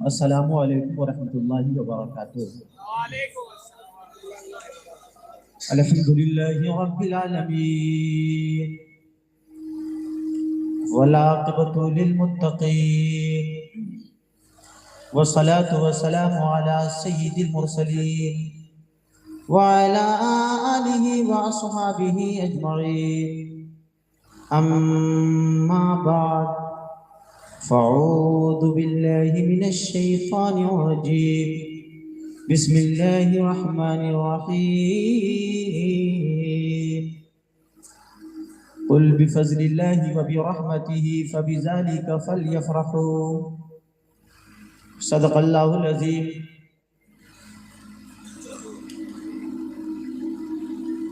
السلام علیکم ورحمۃ اللہ وبرکاتہ۔ الحمدللہ رب العالمین والعاقبۃ للمتقین والصلاة والسلام علی سید المرسلین وعلی آلہ واصحابہ اجمعین، اما بعد فاعوذ باللہ من الشیطان الرجیم، بسم اللہ الرحمن الرحیم، قل بفضل اللہ وبرحمتہ فبذلک فلیفرحوا، صدق اللہ العظیم۔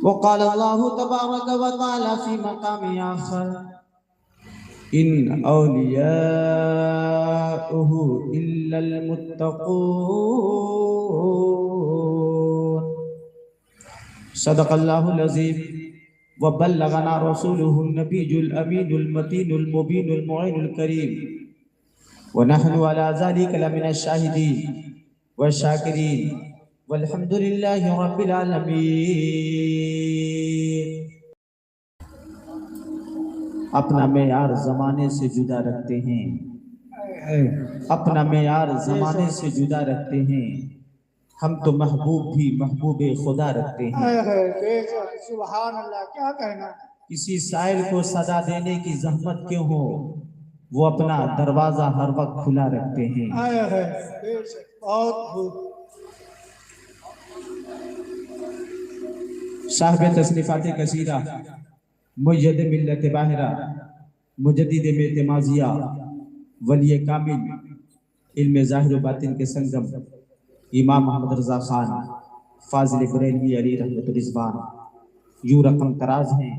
وقال اللہ تبارک وتعالی فی مقام آخر، ان اولیاؤہ الا المتقون، صدق اللہ العظیم۔ وبلغنا رسوله النبی الامین المتین المبین المعین الکریم، ونحن على ذلك لمن الشاہدین والشاکرین، والحمد للہ رب العالمین۔ اپنا معیار زمانے سے جدا رکھتے ہیں، اپنا معیار زمانے سے جدا رکھتے ہیں، ہم تو محبوب بھی محبوب خدا رکھتے ہیں۔ سبحان اللہ، کیا کہنا۔ کسی سائل کو صدا دینے کی زحمت کیوں ہو، وہ اپنا دروازہ ہر وقت کھلا رکھتے ہیں۔ بہت خوب۔ صاحب تصنیفات کثیرہ، مجد ملت باہرہ، مجدد ملت ماضیہ، ولی کامل، علم ظاہر و باطن کے سنگم، امام محمد رضا خان فاضل بریلوی علی رحمت الرضوان، یوں رقم تراز ہیں،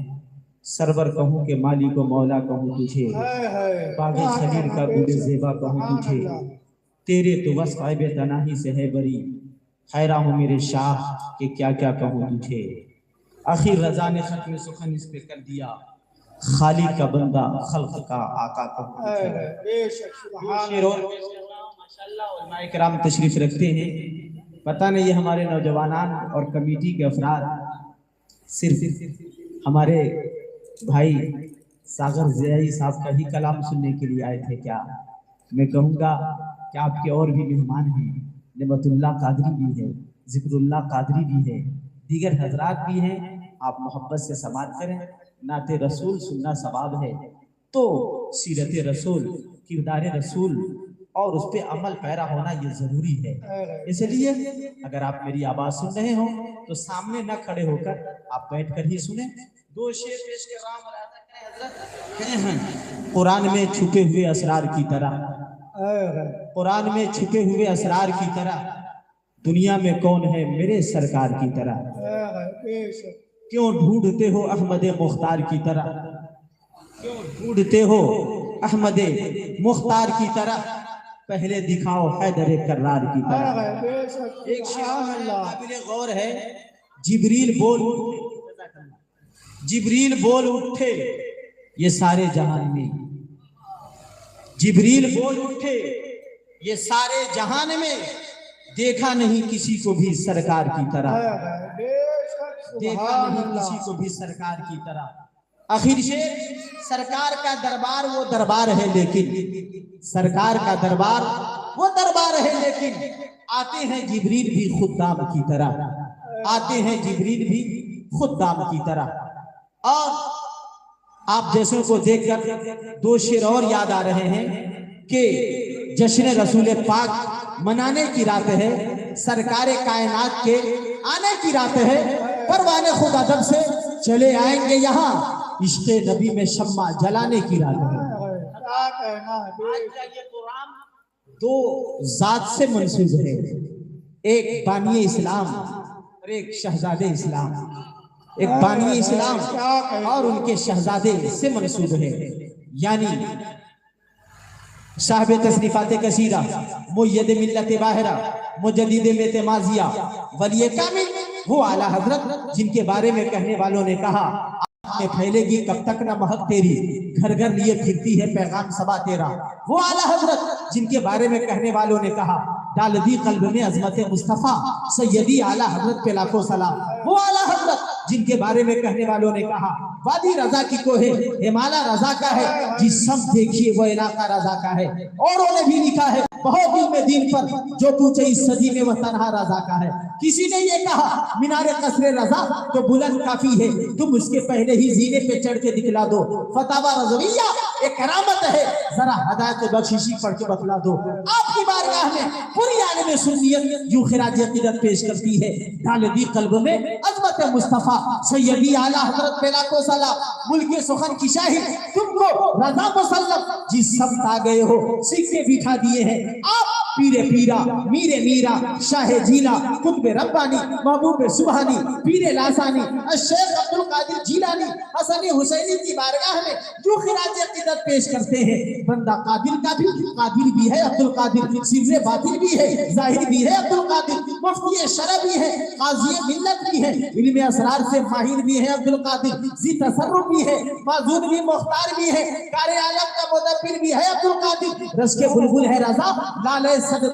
سرور کہوں کہ مالک و مولا کہوں تجھے، باغ خلیل کا گل زیبا کہوں تجھے، تیرے تو وصف عیب تناہی سے ہے بری، حیران ہوں میرے شاہ کہ کیا کیا کہوں تجھے۔ آخر رضا نے ختم سخن اس پہ کر دیا، خالق کا بندہ خلق کا آقا کہوں تجھے۔ شیر اور ماشاءاللہ علماء کرام تشریف رکھتے ہیں۔ پتہ نہیں یہ ہمارے نوجوانان اور کمیٹی کے افراد صرف ہمارے بھائی ساغر ضیائی صاحب کا ہی کلام سننے کے لیے آئے تھے کیا؟ میں کہوں گا کہ آپ کے اور بھی مہمان ہیں، نعمت اللہ قادری بھی ہے، ذکر اللہ قادری بھی ہے، دیگر حضرات بھی ہیں۔ آپ محبت سے سماعت کریں، نعت رسول سننا ثواب ہے، تو سیرت رسول، کردار رسول اور اس پہ عمل پیرا ہونا یہ ضروری ہے۔ اس لیے اگر آپ میری آواز سن رہے ہوں تو سامنے نہ کھڑے ہو کر آپ بیٹھ کر ہی سنیں۔ دو شعر پیش کر رہا ہوں حضرت، قرآن میں چھپے ہوئے اسرار کی طرح، قرآن میں چھپے ہوئے اسرار کی طرح، دنیا میں کون ہے میرے سرکار کی طرح، کیوں ڈھونڈتے ہو احمد مختار کی طرح، کیوں ڈھونڈتے ہو احمد مختار کی طرح، پہلے دکھاؤ حیدر کرار کی طرح۔ ایک شعر قابل غور ہے، جبریل بول اٹھے یہ سارے جہان میں، جبریل بول اٹھے یہ سارے جہان میں، دیکھا نہیں کسی کو بھی سرکار کی طرح، دیکھا نہیں کسی کو بھی سرکار کی طرح۔ آخر شعر، سرکار کا دربار وہ دربار ہے لیکن، سرکار کا دربار وہ دربار ہے لیکن، آتے ہیں جبریل بھی خدام کی طرح، آتے ہیں جبریل بھی خدام کی طرح۔ اور آپ جیسوں کو دیکھ کر دو شعر اور یاد آ رہے ہیں کہ جشن رسول پاک منانے کی رات ہے، سرکار کائنات کے آنے کی رات ہے، پروان خدا دب سے چلے آئیں گے یہاں، عشق نبی میں شمع جلانے کی رات ہے۔ یہ قرآن دو ذات سے منسوب ہے، ایک بانی اسلام اور ایک شہزادے اسلام، ایک بانی اسلام اور ان کے شہزادے سے منسوب ہے، یعنی صاحب تصنیفات کثیرہ، مید ملت باہرہ، مجدد ملت ماضیہ، ولی کامل، وہ اعلیٰ حضرت جن کے بارے میں کہنے والوں نے کہا میں پھیلے گی کب تک نہ مہک تیری، گھر گھر لیے پھرتی ہے پیغام صبا تیرا۔ وہ اعلیٰ حضرت جن کے بارے میں کہنے والوں نے کہا ڈال دی قلب میں عظمت مصطفیٰ، سیدی اعلیٰ حضرت پہ لاکھوں سلام۔ وہ اعلیٰ حضرت جن کے بارے میں کہنے والوں نے کہا وادی رضا کی کوہ ہمالا رضا کا ہے، جس سب دیکھیے وہ علاقہ رضا کا ہے۔ اوروں نے بھی لکھا ہے بہت دل میں دین پر جو پوچھے اس صدی میں وہ تنہا رضا کا ہے۔ کسی نے یہ کہا مینار قصر رضا تو بلند کافی ہے، تم اس کے پہلے ہی زینے پہ چڑھ کے دکھلا دو۔ فتاوی رضویہ ایک کرامت ہے، ذرا ہدایت بخششی پڑھ کے بتلا دو۔ آپ کی بارگاہ میں پوری عالم سنیت یوں خراج عقیدت پیش کرتی ہے، ڈال دی قلب میں عظمت مصطفیٰ، سیدی اعلیٰ حضرت پہ لاکھوں سلام۔ ملک سخن کی شاہی تم کو رضا مسلم، جس سب آ گئے ہو سکے بٹھا دیے ہیں آپ، پیرے پیرا میرے میرا شاہ جیلا قطب ربانی محبوب سبحانی پیر لاسانی الشیخ عبد القادر جیلانی حسن حسینی کی بارگاہ میں جو خراج عقیدت پیش کرتے ہیں۔ بندہ قادر کا بھی قادر بھی ہے عبد القادر، سر باطن بھی ہے ظاہر بھی ہے عبد القادر، مفتی شرع بھی ہے قاضی ملت بھی ہے، علم اسرار سے ماہر بھی ہے عبد القادر، ذی تصرف بھی ہے معذور بھی مختار بھی ہے، کار عالم کا مدبر بھی ہے عبد القادر، رس کے بلبل ہے رضا لالے صدر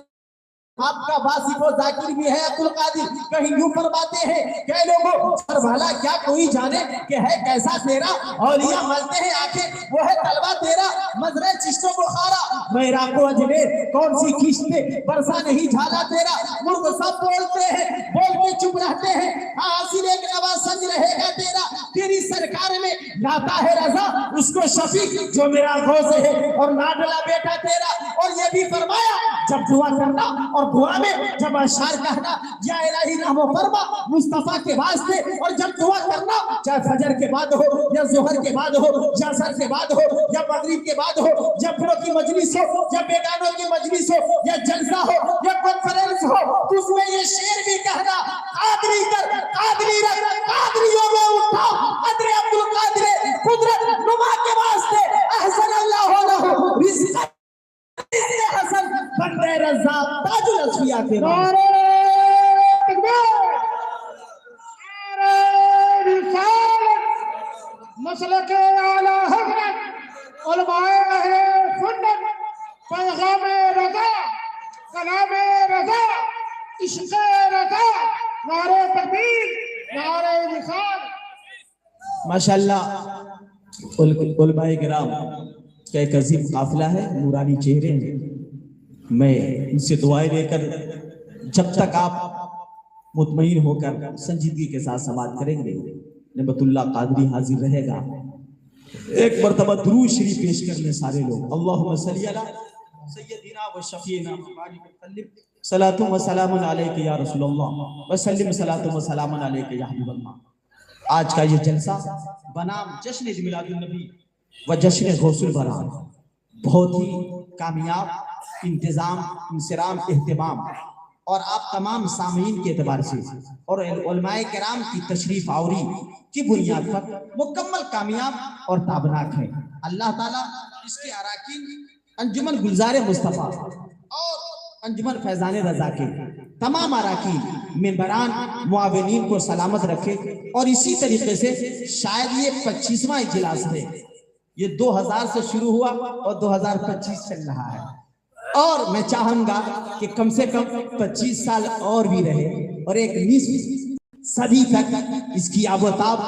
آپ کا واصف و ذاکر بھی ہے عبد القادر۔ کہیں یوں فرماتے ہیں کہ لوگوں سر بھلا کیا کوئی جانے کہ ہے کیسا تیرا، اولیاء ملتے ہیں آنکھیں وہ ہے طلبہ تیرا، مزرع چشت و بخارا میرا کو اجمیر کون سی کشت پہ برسا نہیں جھالا تیرا۔ مرغ سب بولتے ہیں بول کے چپ رہتے ہیں، حاصل ایک نواز سج رہے گا تیرا، تیری سرکار میں لاتا ہے رضا اس کو شفیع جو میرا غوث ہے اور لاڈلا بیٹا تیرا۔ اور یہ بھی فرمایا جب دعا کرنا اور دعا میں جب اشعار کہنا یا الہی رحم و فرما مصطفیٰ کے واسطے، اور جب دعا کرنا چاہے فجر کے بعد ہو یا ظہر کے بعد ہو یا عصر کے بعد ہو یا مغرب کے بعد ہو، یا پھروں کی مجلس ہو یا بیگانوں کی مجلس ہو یا جلسہ ہو یا کانفرنس ہو، تو اس میں یہ شعر بھی کہنا قادری کر قادری رکھ قادریوں میں اٹھا قدر عبد القادر قدرت نما کے واسطے احسن اللہ لہ رزق حسن بندے رضا تاج الاسفیاء کے نعرہ تکبیر، نعرہ رسالت، مسلک اعلیٰ حضرت علماء اہل سنت، پیغام رضا، کلام رضا، عشق رضا، نعرہ تکبیر، نعرہ رسالت۔ ماشاءاللہ علماء کرام کا ایک عظیم قافلہ ہے، نورانی چہرے ہیں، میں ان سے دعائیں لے کر جب تک آپ مطمئن ہو کر سنجیدگی کے ساتھ سماعت کریں گے نعمت اللہ قادری حاضر رہے گا۔ ایک مرتبہ درود شریف پیش کر لیں سارے لوگ، اللہم صلی علی سیدنا و شفیعنا صلاۃ و سلام علیک یا رسول اللہ وسلم صلاۃ و سلام علیک یا حبیب اللہ۔ آج کا یہ جلسہ بنام جشن میلاد النبی و جشن غوث البراء بہت ہی کامیاب انتظام انصرام اہتمام، اور آپ تمام سامعین کے اعتبار سے اور علماء کرام کی تشریف آوری کی بنیاد پر مکمل کامیاب اور تابناک ہے۔ اللہ تعالیٰ اس کے اراکین انجمن گلزار مصطفیٰ اور انجمن فیضان رضا کے تمام اراکین ممبران معاونین کو سلامت رکھے، اور اسی طریقے سے شاید یہ 25واں اجلاس ہے، یہ 2000 سے شروع ہوا اور 2025 چل رہا ہے، اور میں چاہوں گا کہ کم سے کم 25 سال اور بھی رہے، اور ایک نصف صدی تک اس کی آب و تاب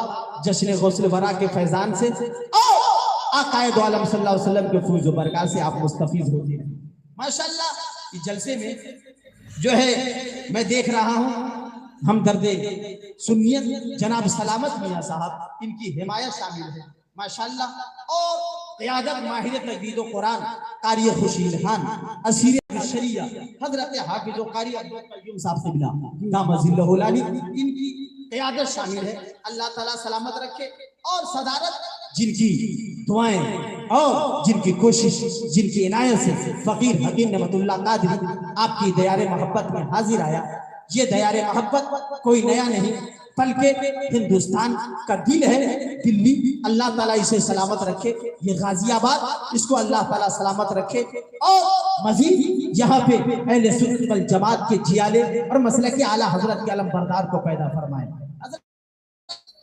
جشن غوث البراء کے فیضان سے اور آقا دو عالم صلی اللہ علیہ وسلم کے فیض و برکات سے آپ مستفیض ہوتے ہیں۔ ماشاءاللہ اس جلسے میں جو ہے میں دیکھ رہا ہوں ہمدرد سنیت جناب سلامت میاں صاحب، ان کی حمایت شامل ہے ماشاءاللہ، اور قیادت ماہر تجوید و قرآن قاری خوشی الحان اسیر شریعہ حضرت حافظ و قاری عبدالقیوم صاحب قبلہ دامہ ذلہ العالی، ان کی قیادت شامل ہے۔ اللہ تعالیٰ سلامت رکھے، اور صدارت جن کی دعائیں اور جن کی کوشش جن کی عنایت سے فقیر حکیم نعمت اللہ قادری آپ کی دیار محبت میں حاضر آیا۔ یہ دیار محبت کوئی نیا نہیں بلکہ ہندوستان کا دل ہے، دلی، اللہ تعالیٰ اسے سلامت رکھے۔ یہ غازی آباد، اس کو اللہ تعالیٰ سلامت رکھے، اور مزید یہاں پہ اہل سنت والجماعت کے جیالے اور مسلک اعلیٰ حضرت کے علم بردار کو پیدا فرمائے۔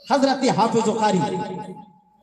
حضرت حافظ و قاری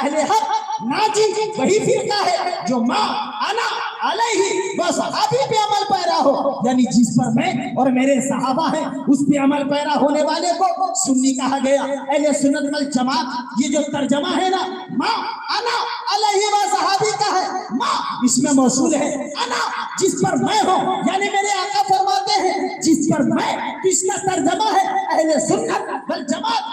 اہل حق ناجی وہی فرقہ ہے جو ما انا علیہ و صحابی پہ عمل پیرا ہو، یعنی جس پر میں اور میرے صحابہ ہیں اس پہ عمل پیرا ہونے والے کو سنی کہا گیا۔ اہل سنت والجماعت یہ جو ترجمہ ہے نا ما انا علیہ و صحابی کا ہے، ما اس میں موصول ہے، انا جس پر میں ہوں، یعنی میرے آقا فرماتے ہیں جس پر میں، اس کا ترجمہ ہے اہل سنت والجماعت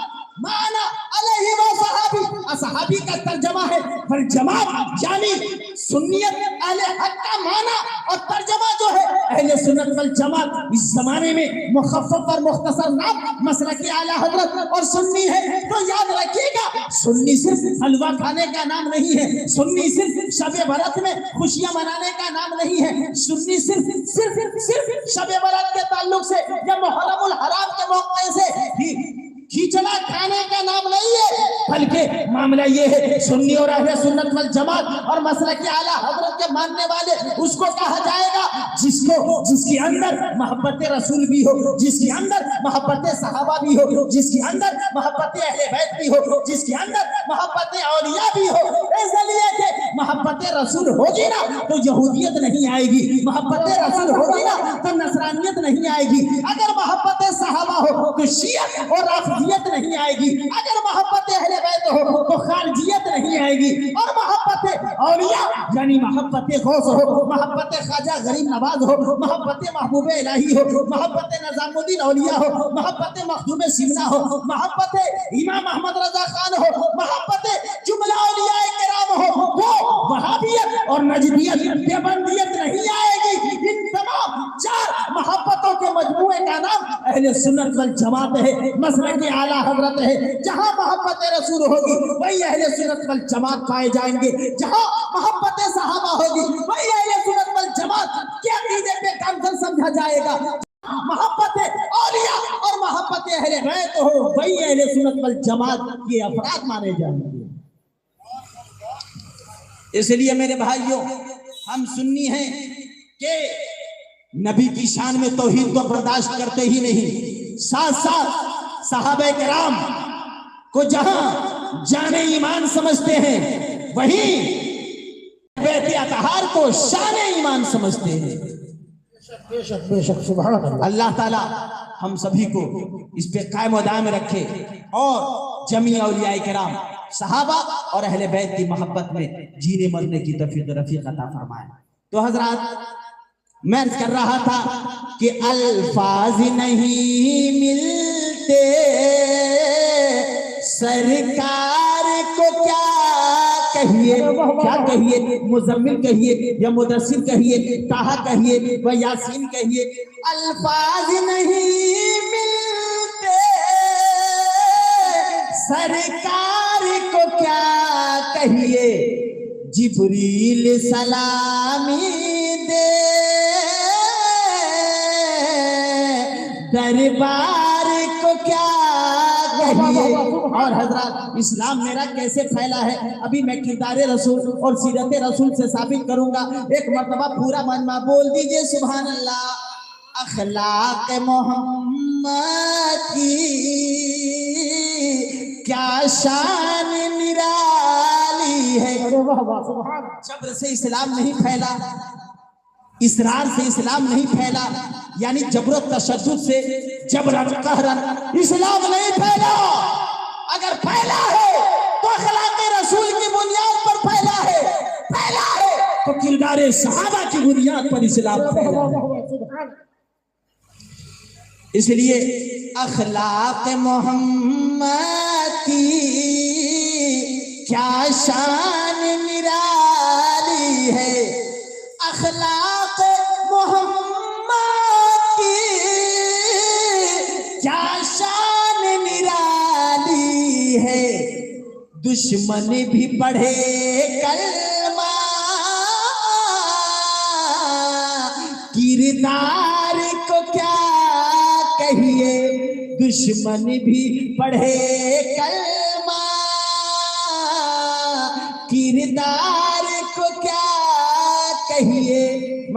ما انا علیہ و صحابی، صحابی کا ترجمہ ہے والجماعت یعنی سنیت اہل حق کا معنی اور ترجمہ جو ہے اہل سنت والجماعت۔ اس زمانے میں مخفف اور مختصر نام مسلک اعلیٰ حضرت اور سنی ہے، تو یاد رکھیے گا سنی صرف حلوہ کھانے کا نام نہیں ہے، سنی صرف شب برات میں خوشیاں منانے کا نام نہیں ہے، سنی صرف شب برات کے تعلق سے یا محرم الحرام کے موقع سے کھچڑا کھانے کا نام نہیں ہے، بلکہ معاملہ یہ ہے سنی اور اہل سنت والجماعت اور مسلک اعلیٰ حضرت کے ماننے والے اس کو کہا جائے گا جس کے اندر محبت رسول بھی ہو، جس کے اندر محبت صحابہ بھی ہو، جس کے اندر محبت اہل بیت بھی ہو، جس کے اندر محبت اولیاء بھی ہو۔ اس لیے کہ محبت رسول ہوگی نا تو یہودیت نہیں آئے گی، محبت رسول ہوگی نا تو نصرانیت نہیں آئے گی، اگر محبت صحابہ ہو تو شیعہ اور رافضیت نہیں آئے گی، اگر محبت اہل بیت ہو تو خارجیت نہیں آئے گی، اور محبت اولیاء یعنی محبت غوث ہو، محبت خواجہ غریب نواز ہو، محبت محبوب الہی ہو، محبت نظام الدین اولیاء ہو، محبت مخدوم سمنا ہو، محبت امام احمد رضا خان ہو، محبت جملہ اولیاء کرام ہو، وہ وہابیت اور نجدیت دیوبندیت نہیں آئے گی۔ ان تمام چار محبتوں کے مجموعے کا نام اہل سنت والجماعت ہے، مسلک اعلیٰ حضرت ہے۔ جہاں محبت رسول ہوگی وہی اہل سنت والجماعت پائے جائیں گے، جہاں محبت صحابہ ہوگی وہی اہل سنت والجماعت کے عقیدے پہ کامل سمجھا جائے گا، محبت اولیاء اور محبت اہل بیت ہو وہی اہل سنت والجماعت کے افراد مانے جائیں گے۔ اس لیے میرے بھائیوں ہم سنی ہیں کہ نبی کی شان میں توحید کو برداشت کرتے ہی نہیں، ساتھ ساتھ صحابہ کرام کو جہاں جان ایمان سمجھتے ہیں وہیں بیت اطہار کو شان ایمان سمجھتے ہیں۔ بے شک سبحان اللہ۔ اللہ تعالی ہم سبھی کو اس پہ قائم و دائم رکھے اور جمیع اولیاء کرام صحابہ اور اہل بیت کی محبت میں جینے مرنے کی توفیق رفیق عطا فرمائے۔ تو حضرات میں عرض کر رہا تھا کہ الفاظ نہیں ملتے سرکار کو کیا کہیے، مزمل کہیے یا مدثر کہیے، طٰہٰ کہیے و یاسین کہیے، الفاظ نہیں ملتے سرکار کو کیا کہیے، جبریل سلامی دے دربار کو کیا کہیے۔ اور حضرات اسلام میرا کیسے پھیلا ہے ابھی میں کردار رسول اور سیرت رسول سے ثابت کروں گا۔ ایک مرتبہ پورا مجمع بول دیجئے سبحان اللہ۔ اخلاق محمد کی کیا شان نرالی ہے۔ جبر سے اسلام نہیں پھیلا، اسرار سے اسلام نہیں پھیلا، یعنی جبر و تشدد سے جبرن قہرن اسلام نہیں پھیلا۔ اگر پھیلا ہے تو اخلاق رسول کی بنیاد پر پھیلا ہے تو کردار صحابہ کی بنیاد پر اسلام پھیلا ہے۔ اس لیے اخلاق محمد کی کیا شان نرالی ہے، اخلاق محمد کی کیا شان نرالی ہے، دشمن بھی پڑھے کلمہ کردار کو کیا کہیے، دشمن بھی پڑھے کلمہ کردار کو کیا کہیے۔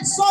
100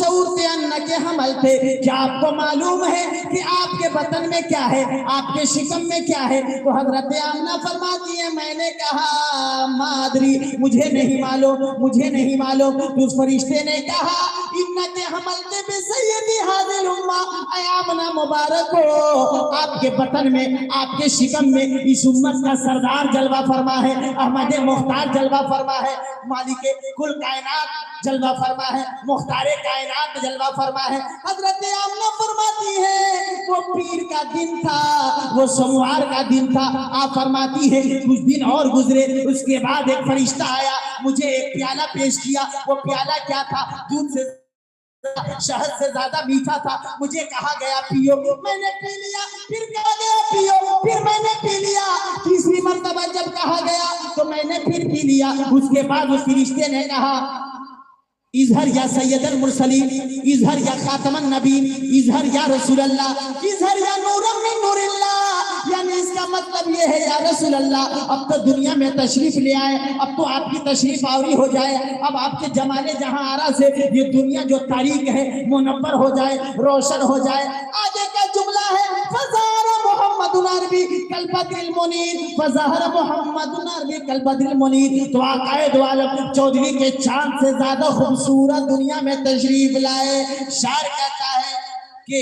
شعور تھے ان کے حمل تھے. کیا آپ کو معلوم ہے کہ آپ کے بطن میں کیا ہے, آپ کے شکم میں کیا ہے؟ تو حضرت آمنہ فرماتی ہے میں نے کہا مادری, مجھے نہیں معلوم, مجھے نہیں معلوم. تو اس فرشتے نے کہا ان کے حمل تھے بے سیدی حاضر امہ, اے آمنہ مبارک ہو, آپ کے بطن میں, آپ کے شکم میں اس امت کا سردار جلوہ فرما ہے, احمد مختار جلوہ فرما ہے, مالک کل کائنات جلوہ فرما ہے, مختار کائنات جلوہ فرما ہے. حضرت آمنہ فرماتی ہے وہ پیر کا دن تھا, وہ سوموار کا دن تھا. آپ فرماتی ہے کچھ دن اور گزرے, اس کے بعد ایک فرشتہ آیا, مجھے ایک پیالہ پیش کیا. وہ پیالہ کیا تھا؟ دودھ سے شہد سے زیادہ میٹھا تھا. مجھے کہا گیا پیو, میں نے پی لیا. پھر کہا گیا پیو, پھر میں نے پی لیا. تیسری مرتبہ جب کہا گیا تو میں نے پھر پی لیا. اس کے بعد اس فرشتے نے کہا اظہر یا سید المرسلین, اظہر یا خاتم النبین, اظہر یا رسول اللہ, اظہر یا نور من نور اللہ. یعنی اس کا مطلب یہ ہے یا رسول اللہ اب تو دنیا میں تشریف لے آئے, اب تو آپ کی تشریف آوری ہو جائے, اب آپ کے جمال جہاں آرا سے یہ دنیا جو تاریک ہے منور ہو جائے, روشن ہو جائے. آگے کا جملہ ہے فظہر محمد العربی کالبدر المنیر, فظہر محمد العربی کالبدر المنیر. تو آقائے دو عالم چودھری کے چاند سے زیادہ خوبصورت دنیا میں تشریف لائے. شاعر کہتا ہے کہ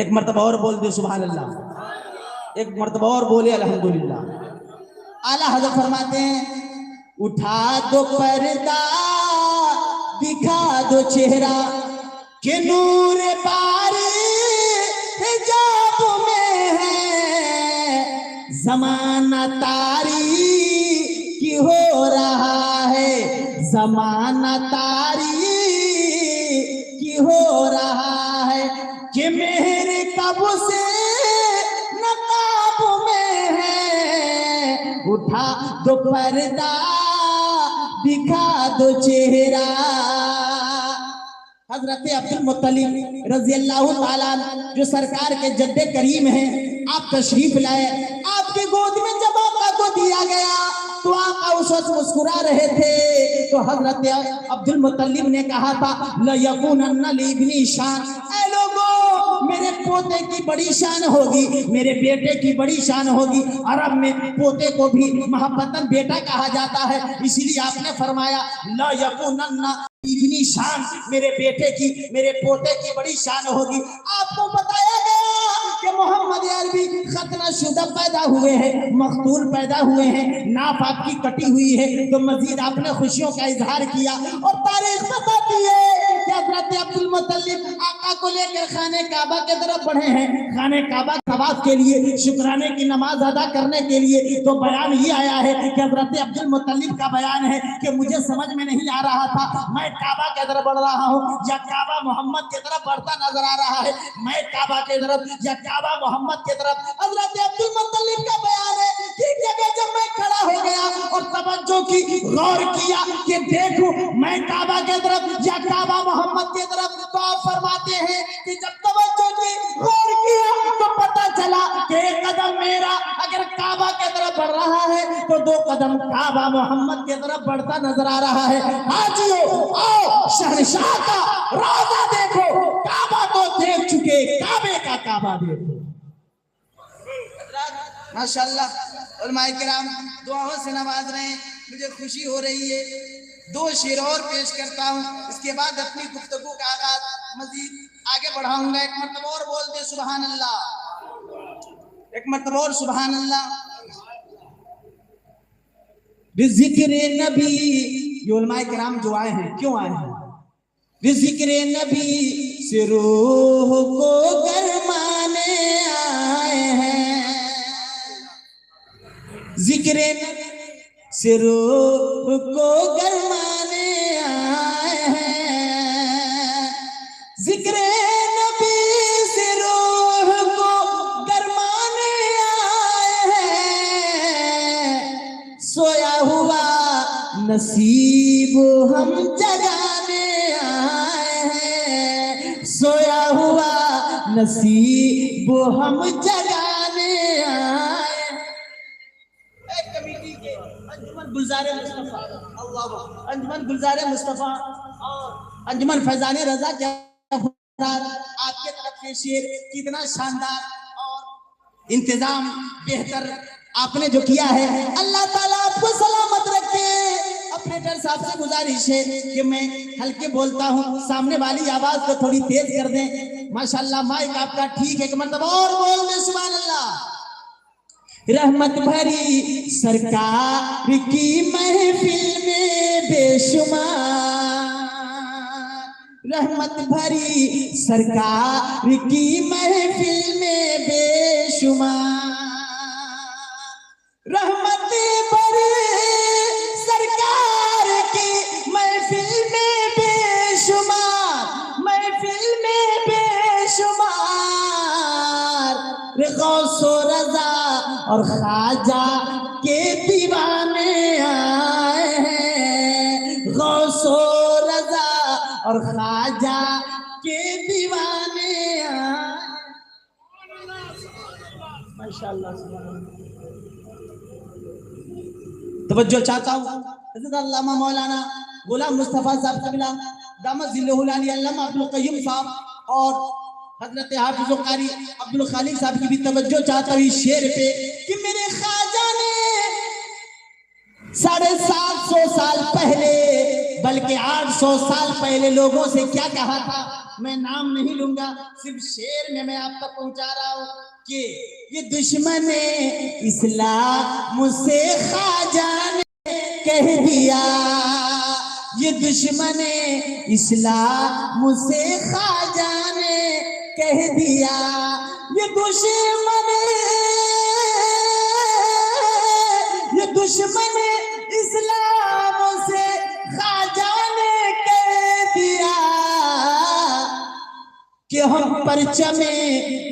ایک مرتبہ اور بول دے سبحان اللہ, ایک مرتبہ اور بولے الحمدللہ. اعلیٰ حضرت فرماتے ہیں اٹھا دو پردہ دکھا دو چہرہ کہ نور باری حجاب میں ہے, زمانہ تاریکی ہو رہا ہے, زمانہ تاریکی ہو رہا ہے کہ مہر کب سے نقاب میں ہے. اٹھا دو پردہ دکھا دو چہرہ. حضرت عبد المطلب رضی اللہ تعالیٰ جو سرکار کے جد کریم ہیں, آپ تشریف لائے. آپ کی گود میں جب آقا کو دیا گیا تو آقا اس وقت مسکرا رہے تھے. تو حضرت عبد المطلب نے کہا تھا لَيَكُونَنَّ لِابْنِي شان, اے لوگوں میرے پوتے کی بڑی شان ہوگی, میرے بیٹے کی بڑی شان ہوگی. عرب میں پوتے کو بھی محبتاً بیٹا کہا جاتا ہے, اسی لیے آپ نے فرمایا لَيَكُونَنَّ ابنی شان, میرے بیٹے کی, میرے پوتے کی بڑی شان ہوگی. آپ کو بتایا گیا کہ محمد عربی ختنہ شدہ پیدا ہوئے ہیں, مقتول پیدا ہوئے ہیں, ناف آپ کی کٹی ہوئی ہے. تو مزید آپ نے خوشیوں کا اظہار کیا, اور تاریخ بتاتی ہے کہ حضرت عبد المطلب آقا کو لے کر خانہ کعبہ کے طرف بڑھے ہیں, خانہ کعبہ طواف کے لیے, شکرانے کی نماز ادا کرنے کے لیے. تو بیان یہ آیا ہے کہ حضرت عبد المطلب کا بیان ہے کہ مجھے سمجھ میں نہیں آ رہا تھا میں کعبہ کی طرف بڑھ رہا ہوں یا کعبہ محمد کی طرف بڑھتا نظر آ رہا ہے, میں کعبہ کی طرف یا کعبہ محمد کی طرف. حضرت عبد المطلب کا بیان ہے کہ جگہ جب میں کھڑا ہو گیا اور توجہ کی, غور کیا کہ دیکھوں میں کعبہ کی طرف یا کعبہ محمد کی طرف, تو آپ فرماتے ہیں کہ جب توجہ کی, غور کیا تو پتہ چلا کہ ایک قدم میرا اگر کعبہ کی طرف بڑھ رہا ہے تو دو قدم کعبہ محمد کی طرف بڑھتا نظر آ رہا ہے. آجیو آؤ شہنشاہ کا روضہ دیکھو, کعبہ تو دیکھ چکے, کعبے کا کعبہ دیکھو. ماشاءاللہ علماء کرام دعاؤں سے نواز رہے ہیں, مجھے خوشی ہو رہی ہے. دو شعر اور پیش کرتا ہوں, اس کے بعد اپنی گفتگو کا آغاز مزید آگے بڑھاؤں گا. ایک مرتبہ اور بول دے سبحان اللہ, ایک مرتبہ اور سبحان اللہ. بذکر نبی, یہ علماء کرام جو آئے ہیں کیوں آئے ہیں؟ بذکر نبی سے روح کو گرمانے آئے ہیں, ذکر سے روح کو گرمانے آئے ہیں, ذکر نبی سے روح کو گرمانے آئے ہیں, سویا ہوا نصیب ہم جگانے آئے ہیں, سویا ہوا نصیب ہم جگانے آئے ہیں. ایک کمیٹی کے انجمن گلزار مصطفیٰ, اللہ انجمن گلزار مصطفیٰ انجمن فیضان رضا کیا آپ کے طرف سے شعر کتنا شاندار اور انتظام بہتر آپ نے جو کیا ہے. اللہ تعالیٰ آپ کو سلامت رکھے. اپریٹر صاحب سے گزارش ہے کہ میں ہلکے بولتا ہوں, سامنے والی آواز کو تھوڑی تیز کر دیں. ماشاءاللہ مائک آپ کا ٹھیک ہے, کہ مرتبہ اور بول دیں سبحان اللہ. رحمت بھری سرکار کی محفل میں بے شمار, رحمت بھری سرکار کی محفل میں بے شمار, رحمت بھری سرکار کی محفل میں بے شمار, محفل میں بے شمار. غوث و رضا اور خواجہ کے دیوانے آئے ہیں, غوث و رضا اور خواجہ کے دیوانے آئے. ماشاءاللہ توجہ چاہتا ہوں حضرت علامہ مولانا غلام مصطفیٰ صاحب قبلہ دامت ذلہ العالی, علامہ عبد القیوم صاحب اور حضرت حافظ و قاری عبد الخالق صاحب کی بھی توجہ چاہتا ہوں اس شعر پہ, کہ میرے خواجہ نے 750 سال پہلے بلکہ 800 سال پہلے لوگوں سے کیا کہا تھا, میں نام نہیں لوں گا, صرف شعر میں آپ تک پہنچا رہا ہوں کہ یہ دشمن اسلام مجھ سے خواجہ نے کہہ دیا, یہ دشمن اسلام مجھ سے خواجہ نے کہہ دیا, یہ دشمن اسلام سے خواجہ نے کہہ دیا, کہ ہم پرچم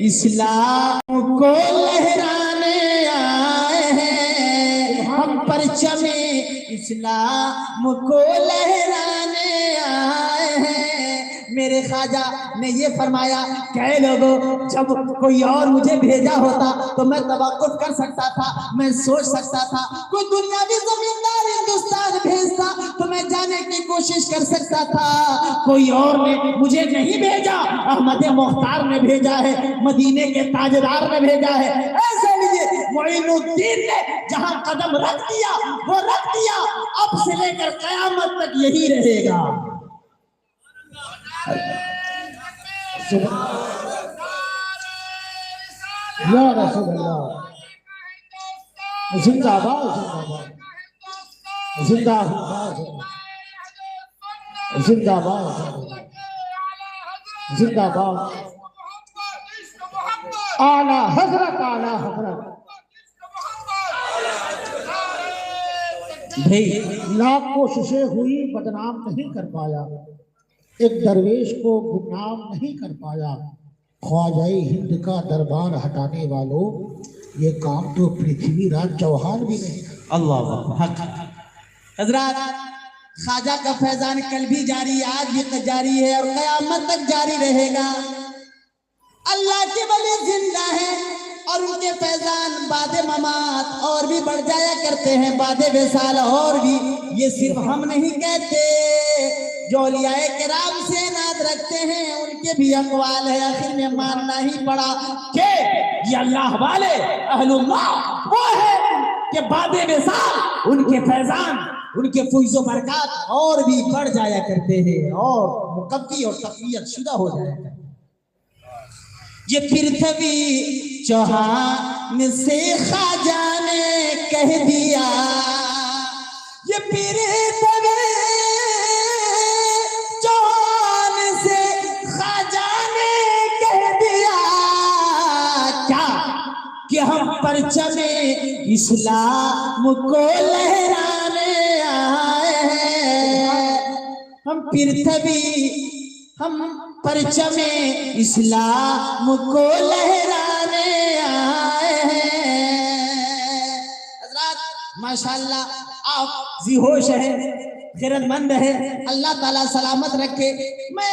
اسلام کو لہرانے آئے ہیں, ہم پرچم اسلام کو لہرانے آئے ہیں. میرے خواجہ نے یہ فرمایا کہ اے لوگوں, جب کوئی اور مجھے بھیجا ہوتا تو میں توقف کر سکتا تھا, میں سوچ سکتا تھا. کوئی دنیاوی زمیندار ہندوستان بھیجتا تو میں جانے کی کوشش کر سکتا تھا. کوئی اور نے مجھے نہیں بھیجا, احمد مختار نے بھیجا ہے, مدینے کے تاجدار نے بھیجا ہے. ایسے لیے معین الدین نے جہاں قدم رکھ دیا وہ رکھ دیا, اب سے لے کر قیامت تک یہی رہے گا. یا رسول اللہ, زندہ باد, زندہ باد, زندہ باد, زندہ باد. اعلی حضرت, اعلی حضرت. لاکھ کوششیں ہوئی بدنام نہیں کر پایا, ایک درویش کو گمنام نہیں کر پایا. خواجہ ہند کا دربار ہٹانے والوں, یہ کام تو پرتھوی راج چوہان بھی نہیں. اللہ حق. حضرات خواجہ کا فیضان کل بھی جاری ہے, آج بھی جاری ہے اور قیامت تک جاری رہے گا. اللہ کے ولی زندہ ہیں اور ان کے فیضان بعد ممات اور بھی بڑھ جایا کرتے ہیں, بعد وصال اور بھی. یہ صرف ہم نہیں کہتے, جو اولیاء کرام سے ناد رکھتے ہیں ان کے بھی اقوال ہے. آخر میں ماننا ہی پڑا کہ یہ اللہ والے اہل اللہ وہ ہے کہ بعد وصال ان کے فیضان, ان کے فیض و برکات اور بھی بڑھ جایا کرتے ہیں اور مقوی اور تقویت شدہ ہو جایا کرتے ہیں. یہ پرتھوی چوہان سے خواجہ نے کہہ دیا, یہ پرتھوی چوہان سے خواجہ نے کہہ دیا, کیا کہ ہم پرچم اسلام کو لہرانے آئے ہیں. ہم پرتھوی, ہم پرچم اسلام کو لہرانے آئے ہیں. حضرات ماشاءاللہ آپ ذی ہوش ہیں, خیرت مند ہے, اللہ تعالیٰ سلامت رکھے. میں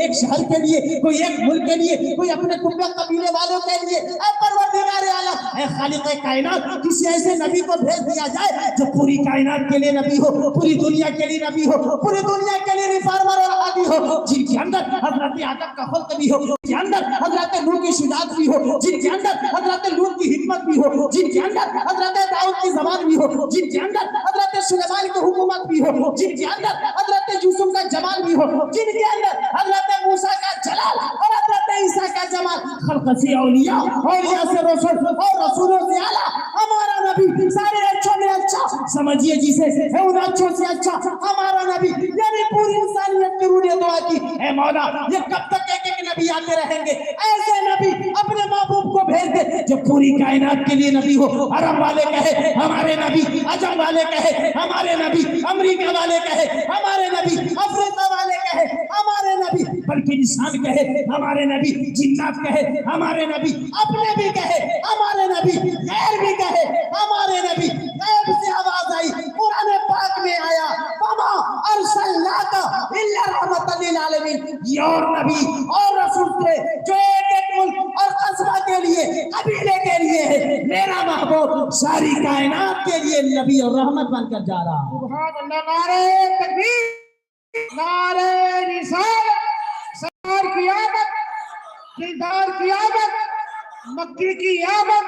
ایک شہر کے لیے، کوئی ایک ملک کے لیے، کوئی اپنے کنبے قبیلے والوں کے لیے۔ اے پروردگار عالم، اے خالق کائنات، کسی ایسے نبی کو بھیج دیا جائے جو پوری کائنات کے لیے نبی ہو، پوری دنیا کے لیے نبی ہو، پوری دنیا کے لیے ریفارمر اور ہادی ہو، جن کے اندر حضرت آدم کا خلق بھی ہو، جن کے اندر حضرت نوح کی شجاعت بھی ہو، جن کے اندر حضرت لوط کی حکمت بھی ہو، جن کے اندر حضرت داؤد کی زبان بھی ہو، جن کے اندر حضرت سلیمان کی حکومت بھی ہو، جن کے اندر حضرت یوسف کا جمال بھی ہو، جن کے اندر حضرت موسیٰ کا جلال اور حضرت عیسیٰ کا جمال۔ خلق سے اولیاء، اولیاء سے رسول اور رسولوں سے اعلیٰ ہمارا نبی، سارے اچھوں میں اچھا، سمجھیے جسے ہے ان اچھوں سے اچھا ہمارا نبی، یعنی پوری انسانیت کی روح نے دعا کی، اے مولا یہ کب تک ایک ایک نبی آتے رہیں گے؟ ایسے نبی اپنے محبوب کو بھیج دے جو پوری کائنات کے لیے نبی ہو۔ عرب والے کہے ہمارے نبی، عجم والے کہے ہمارے نبی، امریکہ والے کہے ہمارے نبی، افریقہ والے کہے ہمارے نبی، بلکہ انسان کہے ہمارے نبی، جنات کہے ہمارے نبی، اپنے بھی کہے ہمارے نبی، غیر بھی کہے ہمارے نبی۔ غیب سے آواز آئی، قرآن پاک میں آیا، وَمَا أَرْسَلْنَاكَ إِلَّا رَحْمَةً لِّلْعَالَمِينَ۔ یہ اور نبی اور رسول تھے جو ایک ایک ملک اور قصبہ کے لیے، قبیلے کے لیے ہے، میرا محبوب ساری کائنات کے لیے نبی اور رحمت بن کر جا رہا ہے۔ سبحان اللہ، نعرہ تکبیر، نعرہ رسالت، سرکار کی آمد، دلدار کی آمد، مکی کی آمد،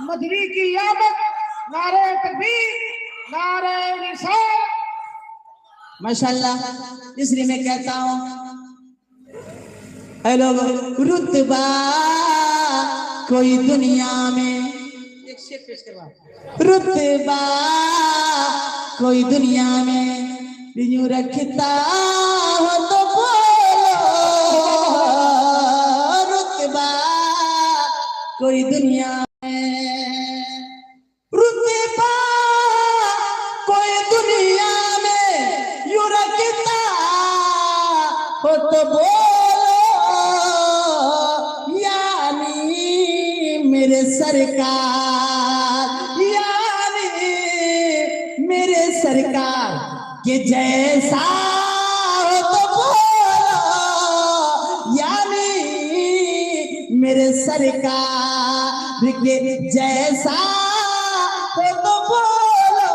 مدنی کی آمد، نعرہ تکبیر، نعرہ رسالت۔ ماشاءاللہ، اس لیے میں کہتا ہوں اے لوگ، رتبہ کوئی دنیا میں، ایک شعر پیش کروا، رتبہ کوئی دنیا میں یوں رکھتا ہو تو بولو، رتبہ کوئی دنیا میں، رتبہ کوئی دنیا میں یوں رکھتا ہو تو بولو، یعنی میرے سرکار، یعنی میرے سرکار کے جیسا ہو تو بولو، یعنی میرے سرکار کے جیسا ہو تو بولو،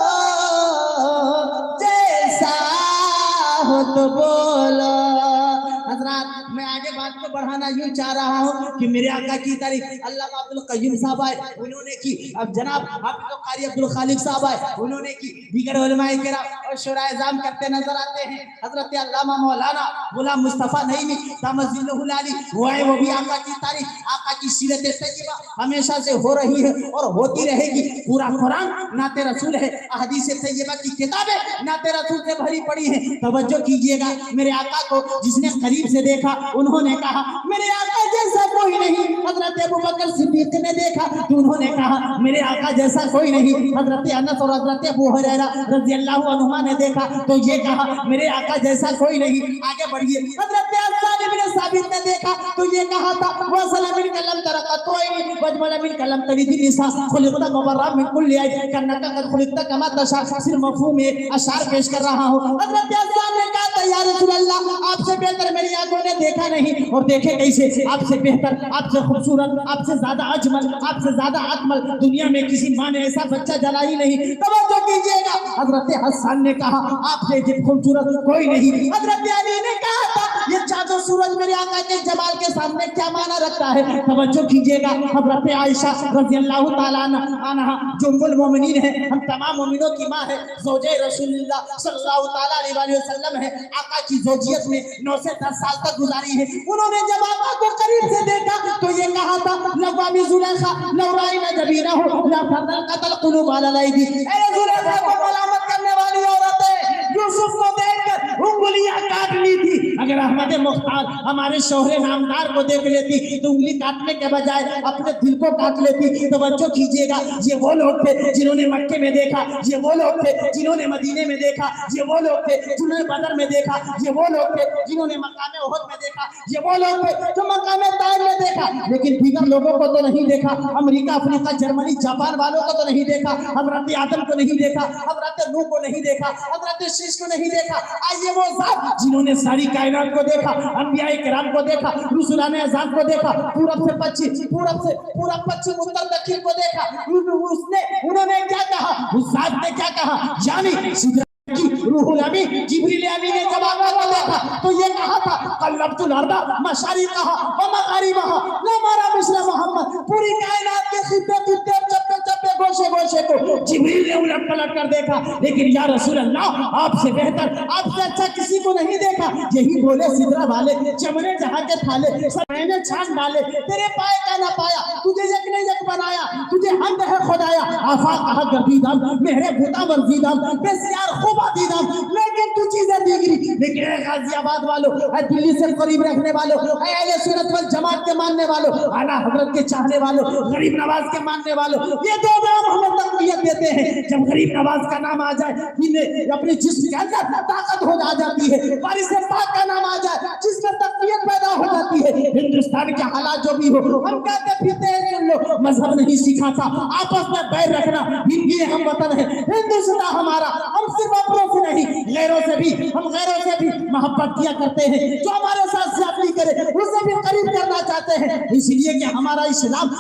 جیسا ہو تو بولو۔ حضرات، میں آگے بات کو بڑھانا یوں چاہ رہا ہوں کہ میرے آقا کی تعریف علامہ عبدالقیوم صاحب آئے، انہوں نے کی، اب جناب حافظ قاری عبدالخالق صاحب آئے، انہوں نے کی، دیگر علماء کرام اور شورائے عظام کرتے نظر آتے ہیں۔ حضرت علامہ مولانا غلام مصطفیٰ نعیمی دامت ظلہ العالی وہ آئے، وہ بھی آقا کی تعریف، آقا کی سیرت طیبہ ہمیشہ سے ہو رہی ہے اور ہوتی رہے گی۔ پورا قرآن نعت رسول ہے، احادیث طیبہ کی کتابیں نعت رسول سے بھری پڑی ہیں۔ توجہ کیجئے گا، میرے آقا کو جس نے قریب سے دیکھا انہوں نے کہا میرے آقا جیسا کوئی نہیں۔ حضرت ابوبکر صدیق نے دیکھا تو انہوں نے کہا میرے آقا جیسا کوئی نہیں۔ حضرت انس اور حضرت ابو ہریرہ رضی اللہ عنہما نے دیکھا تو یہ کہا میرے آقا جیسا کوئی نہیں۔ آگے بڑھیے، حضرت حسان بن ثابت نے دیکھا تو یہ کہا تھا وَصَلَ مِنْ كَلَّمْ تَرَقَتْ وَعَيْنِ وَجْمَلَ مِنْ كَلَّمْ تَلِدِ النِّسَاء خُلِقْتَ مُبَرَّأً مِنْ كُلِّ عَيْبٍ كَأَنَّكَ قَدْ خُلِقْتَ كَمَا تَشَاءُ۔ صرف مفہوم اشعار پیش کر رہا ہوں۔ حضرت حسان نے کہا یا رسول اللہ، آپ سے بہتر میری آنکھوں نے دیکھا نہیں، اور دیکھے کیسے؟ آپ سے بہتر، آپ سے خوبصورت، آپ سے زیادہ اجمل، آپ سے زیادہ اکمل دنیا میں کسی ماں نے ایسا بچہ جلا ہی نہیں۔ توجہ کیجئے گا، حضرت حسان نے کہا آپ سے جب خوبصورت کوئی نہیں۔ حضرت علی نے کہا تھا یہ چاند و سورج میرے آقا کے جمال کے سامنے کیا معنی رکھتا ہے؟ توجہ کیجئے گا، حضرت عائشہ رضی اللہ تعالیٰ عنہا جو ام المومنین ہے، ہم تمام مومنوں کی ماں ہے، زوجہ رسول اللہ صلی اللہ تعالیٰ علیہ وسلم ہے، آقا کی زوجیت میں 9 سے 10 سال تک گزاری ہے۔ انہوں نے جب آقا کو قریب سے دیکھا تو یہ کہا تھا لقوام زلیخا لو رائنا جبینہ لا فضل قتل قلوب علی الایدی۔ اے زلیخا کو ملامت کرنے والی عورتیں، یوسف کو دیکھ کر انگلیاں کاٹ لی تھی اگر احمد مختار ہمارے شوہر نامدار کو دیکھ لیتی تو انگلی کاٹنے کے بجائے اپنے دل کو کاٹ لیتی. توجہ کیجئے گا, یہ وہ لوگ تھے جنہوں نے مکے میں دیکھا, یہ وہ لوگ تھے جنہوں نے مدینے میں دیکھا, یہ وہ لوگ تھے جنہوں نے بدر میں دیکھا, یہ وہ لوگ تھے جنہوں نے مقام احد میں دیکھا, یہ وہ لوگ تھے جو مقام طائف میں دیکھا. لیکن دیگر لوگوں کو تو نہیں دیکھا. امریکہ, افریقہ, جرمنی, جاپان والوں کو تو نہیں دیکھا. حضرت آدم کو نہیں دیکھا, حضرت نوح کو نہیں دیکھا, حضرت شیش کو نہیں دیکھا. آئیے وہ ذات جنہوں نے ساری کائنات کو دیکھا, انبیاء کرام کو دیکھا, رسولان اعظام کو دیکھا, پورب سے پچھم, پورب پچھم اتر دکھن کو دیکھا. انہوں نے کیا کہا, اس ذات نے کیا کہا, یعنی روح الامین جبریل امین نے جب آقا کو دیکھا تو یہ کہا تھا قلبت الارض مشارقها ومغاربها لا مارا مثل محمد. پوری کائنات کے خطے خطے چپے چپے گوشے گوشے کو جبریل نے الٹ پلٹ کر دیکھا, لیکن یا رسول اللہ آپ سے بہتر, آپ سے اچھا کسی کو نہیں دیکھا. یہی بولے سدرا والے, چمنے جہاں کے تھالے سب میں نے چھان ڈالے, تیرے پائے کا نہ پایا, تجھے یک نے یک بنایا, تجھے حمد ہے خدایا. آفاق کہا گردیدم مہر بھوتا ورزیدم بسیار خوب دیدم, لیکن تو چیزیں دیکھ لی. لیکن اے غازی آباد والو, اے دلی سے قریب رکھنے والو, اے اہل سنت والجماعت کے ماننے والو, اعلیٰ حضرت کے چاہنے والو, غریب نواز کے ماننے والو, یہ دو نام ہمیں تقویت دیتے ہیں. جب غریب نواز کا نام آ جائے انہیں اپنی جسم کے اندر طاقت ہو جاتی ہے, وارث پاک کا نام آ جائے جس میں تقویت پیدا ہو جاتی ہے. ہندوستان کے حالات جو بھی ہو, ہم کہتے پھرتے ہیں سن لو, مذہب نہیں سکھاتا آپس میں بیر رکھنا. یہ ہم وطن ہے, ہندوستان ہمارا, ہم صرف اپنوں سے نہیں غیروں سے بھی, ہم غیروں سے بھی محبت کیا کرتے ہیں. جو ہمارے ساتھ زیادتی کرے اسے بھی قریب کرنا چاہتے ہیں. اس لیے کہ ہمارا اسلام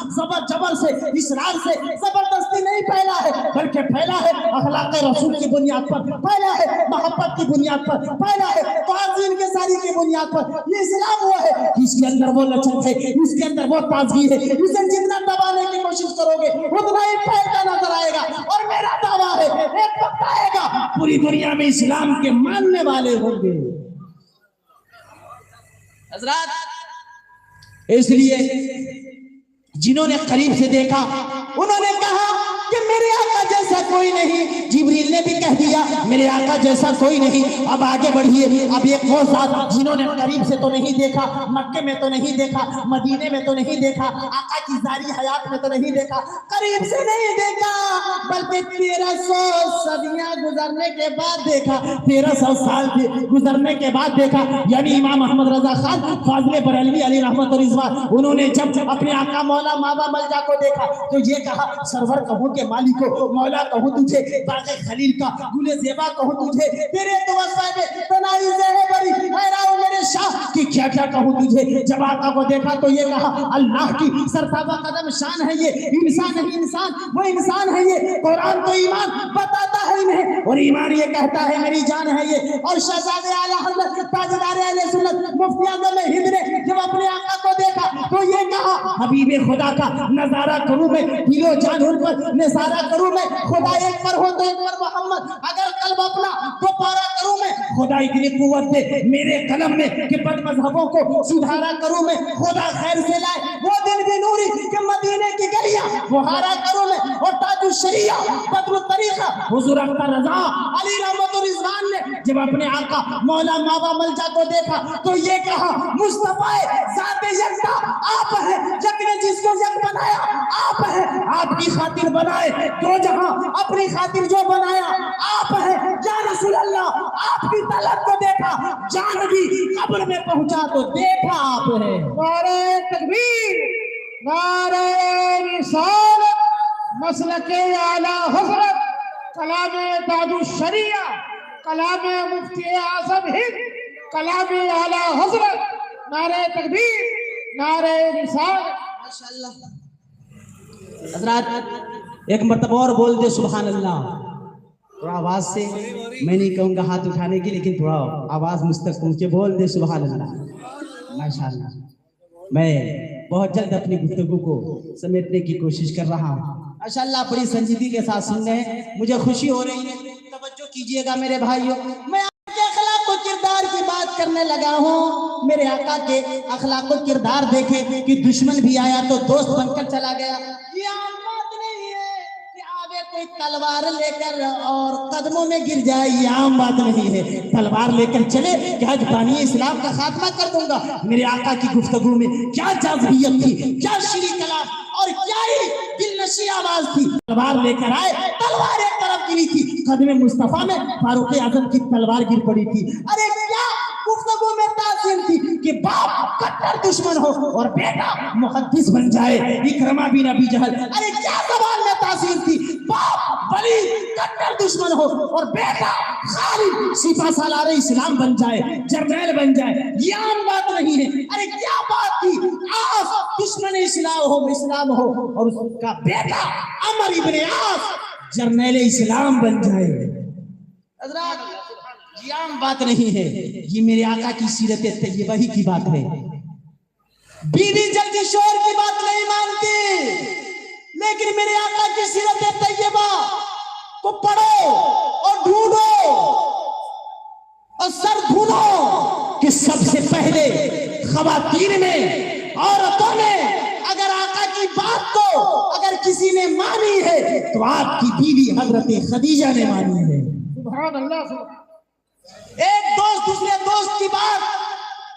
جبر سے, اصرار سے, زبردستی نہیں پھیلا ہے, بلکہ پھیلا ہے اخلاق رسول کی بنیاد پر, پھیلا ہے محبت کی بنیاد پر, پھیلا ہے تعظیم کے ساری کی بنیاد پر. یہ اسلام وہ ہے اس کے اندر وہ لچک ہے, اس کے اندر وہ تازگی ہے, اسے جتنا دبانے کی کوشش کرو گے اتنا ہی پھیلتا نظر آئے گا. اور میرا دعویٰ ہے ایک وقت آئے گا پوری دنیا میں اسلام کے ماننے والے ہوں گے. حضرات, اس لیے جنہوں نے قریب سے دیکھا انہوں نے کہا کہ میرے آقا جیسا کوئی نہیں. جبریل نے بھی کہہ دیا میرے آقا جیسا کوئی نہیں. اب آگے بڑھیے, اب ایک وہ ذات جنہوں نے قریب سے تو نہیں دیکھا, مکے میں تو نہیں دیکھا, مدینے میں تو نہیں دیکھا, آقا کی ظاہری حیات میں تو نہیں دیکھا, قریب سے نہیں دیکھا, بلکہ 1300 صدیاں گزرنے کے بعد دیکھا, 1300 سال گزرنے کے بعد دیکھا. یعنی امام محمد رضا خان فاضل بریلوی علی رحمت و رضوان, انہوں نے جب اپنے آقا مولا مابا ملجا کو دیکھا تو یہ کہا سرور کہوں کہ مالک کو, مولا کہوں تجھے, باغ خلیل کا گل زیبا کہوں تجھے, تیرے توسع میں تنائی زہے بری حیراؤ میرے شاہ کی کیا کیا کہوں تجھے. جب آقا کو دیکھا تو یہ کہا اللہ کی سرتابہ قدم شان ہے یہ, انسان نہیں انسان, وہ انسان ہے یہ. قرآن تو ایمان بتاتا ہے انہیں, اور ایمان یہ کہتا ہے میری جان ہے یہ. اور شہزادے اعلیٰ حضرت تاجدار اہل سنت مفتی اعظم ہند نے جب اپنے آقا کو دیکھا تو یہ کہا حبیب خدا کا نظارہ کروں میں, دل و جان ان پر نثارہ کروں میں, خدا ایک پر ہو تو ایک پر محمد, اگر قلب اپنا تو پارا کروں میں, خدا اتنی قوت دے میرے قلم میں کہ بد مذہبوں کو سدھارا کروں میں, خدا خیر سے لائے وہ دن بھی نوری کہ مدینے کی گلیاں بہارا کروں میں. اور تاج الشریعہ بدر الطریقہ حضور اختر رضا علی رحمت رضوان نے جب اپنے آقا مولا مابا ملجا کو دیکھا تو یہ کہا مصطفیٰ ذات یکتا آپ ہے, یک نے جس کو یک بنایا آپ ہے, آپ کی خاطر بنائے دو جہاں, اپنی خاطر جو بنایا آپ ہے. یا رسول اللہ آپ کی طلب کو دیکھا, جان بھی قبر میں پہنچا تو دیکھا آپ ہے. نعرہ تکبیر, نعرہ رسالت, مسلک اعلیٰ حضرت, کلام تاج الشریعہ, کلام مفتی اعظم ہند, کلام اعلیٰ حضرت. نعرہ تکبیر, نعرہ رسالت. ماشاءاللہ. حضرات ایک مرتبہ اور بول دے سبحان اللہ, تھوڑا آواز سے, میں نہیں کہوں گا ہاتھ اٹھانے کی, لیکن تھوڑا آواز مستق پہنچ کے بول دے سبحان اللہ. ماشاءاللہ. میں بہت جلد اپنی گفتگو کو سمیٹنے کی کوشش کر رہا ہوں. ماشاءاللہ بڑی سنجیدگی کے ساتھ سن رہے ہیں, مجھے خوشی ہو رہی ہے. توجہ کیجئے گا میرے بھائیوں, میں آپ کے اخلاق و کردار کی بات کرنے لگا ہوں. میرے آقا کے اخلاق و کردار دیکھے کہ دشمن بھی آیا تو دوست بن کر چلا گیا. یہ عام بات نہیں ہے کہ آوے کوئی تلوار لے کر اور قدموں میں گر جائے یہ عام بات نہیں ہے. تلوار لے کر چلے کہ آج بانی اسلام کا خاتمہ کر دوں گا. میرے آقا کی گفتگو میں کیا جاذبیت تھی, کیا شیریں کلام اور کیا ہی دل نشیں آواز تھی. تلوار لے کر آئے, تلوار ایک طرف گری تھی, قدم مصطفیٰ میں فاروق اعظم کی تلوار گر پڑی تھی. ارے کیا گفتگو میں تاثیر تھی کہ باپ کٹر دشمن ہو اور بیٹا محدث بن جائے, اکرمہ بن ابی جہل. ارے کیا زبان میں تاثیر تھی, باپ ولید کٹر دشمن ہو اور بیٹا خالد سپہ سالار اسلام بن جائے, جرنیل بن جائے. یہ عام بات نہیں ہے. ارے کیا بات تھی, عاص دشمن اسلام ہو اور اس کا بیٹا عمر ابن عاص جرنیل اسلام بن جائے. حضرات یہ عام بات نہیں ہے, یہ میرے آقا کی سیرت طیبہ ہی کی بات ہے. بیوی جلدی شوہر کی بات نہیں مانتی, لیکن میرے آقا کی سیرت طیبہ کو پڑھو اور ڈھونڈو اور سر ڈھونڈو کہ سب سے پہلے خواتین میں, عورتوں میں اگر آقا کی بات کو اگر کسی نے مانی ہے تو آپ کی بیوی حضرت خدیجہ نے مانی ہے. سبحان اللہ. ایک دوست دوسرے دوست کی بات,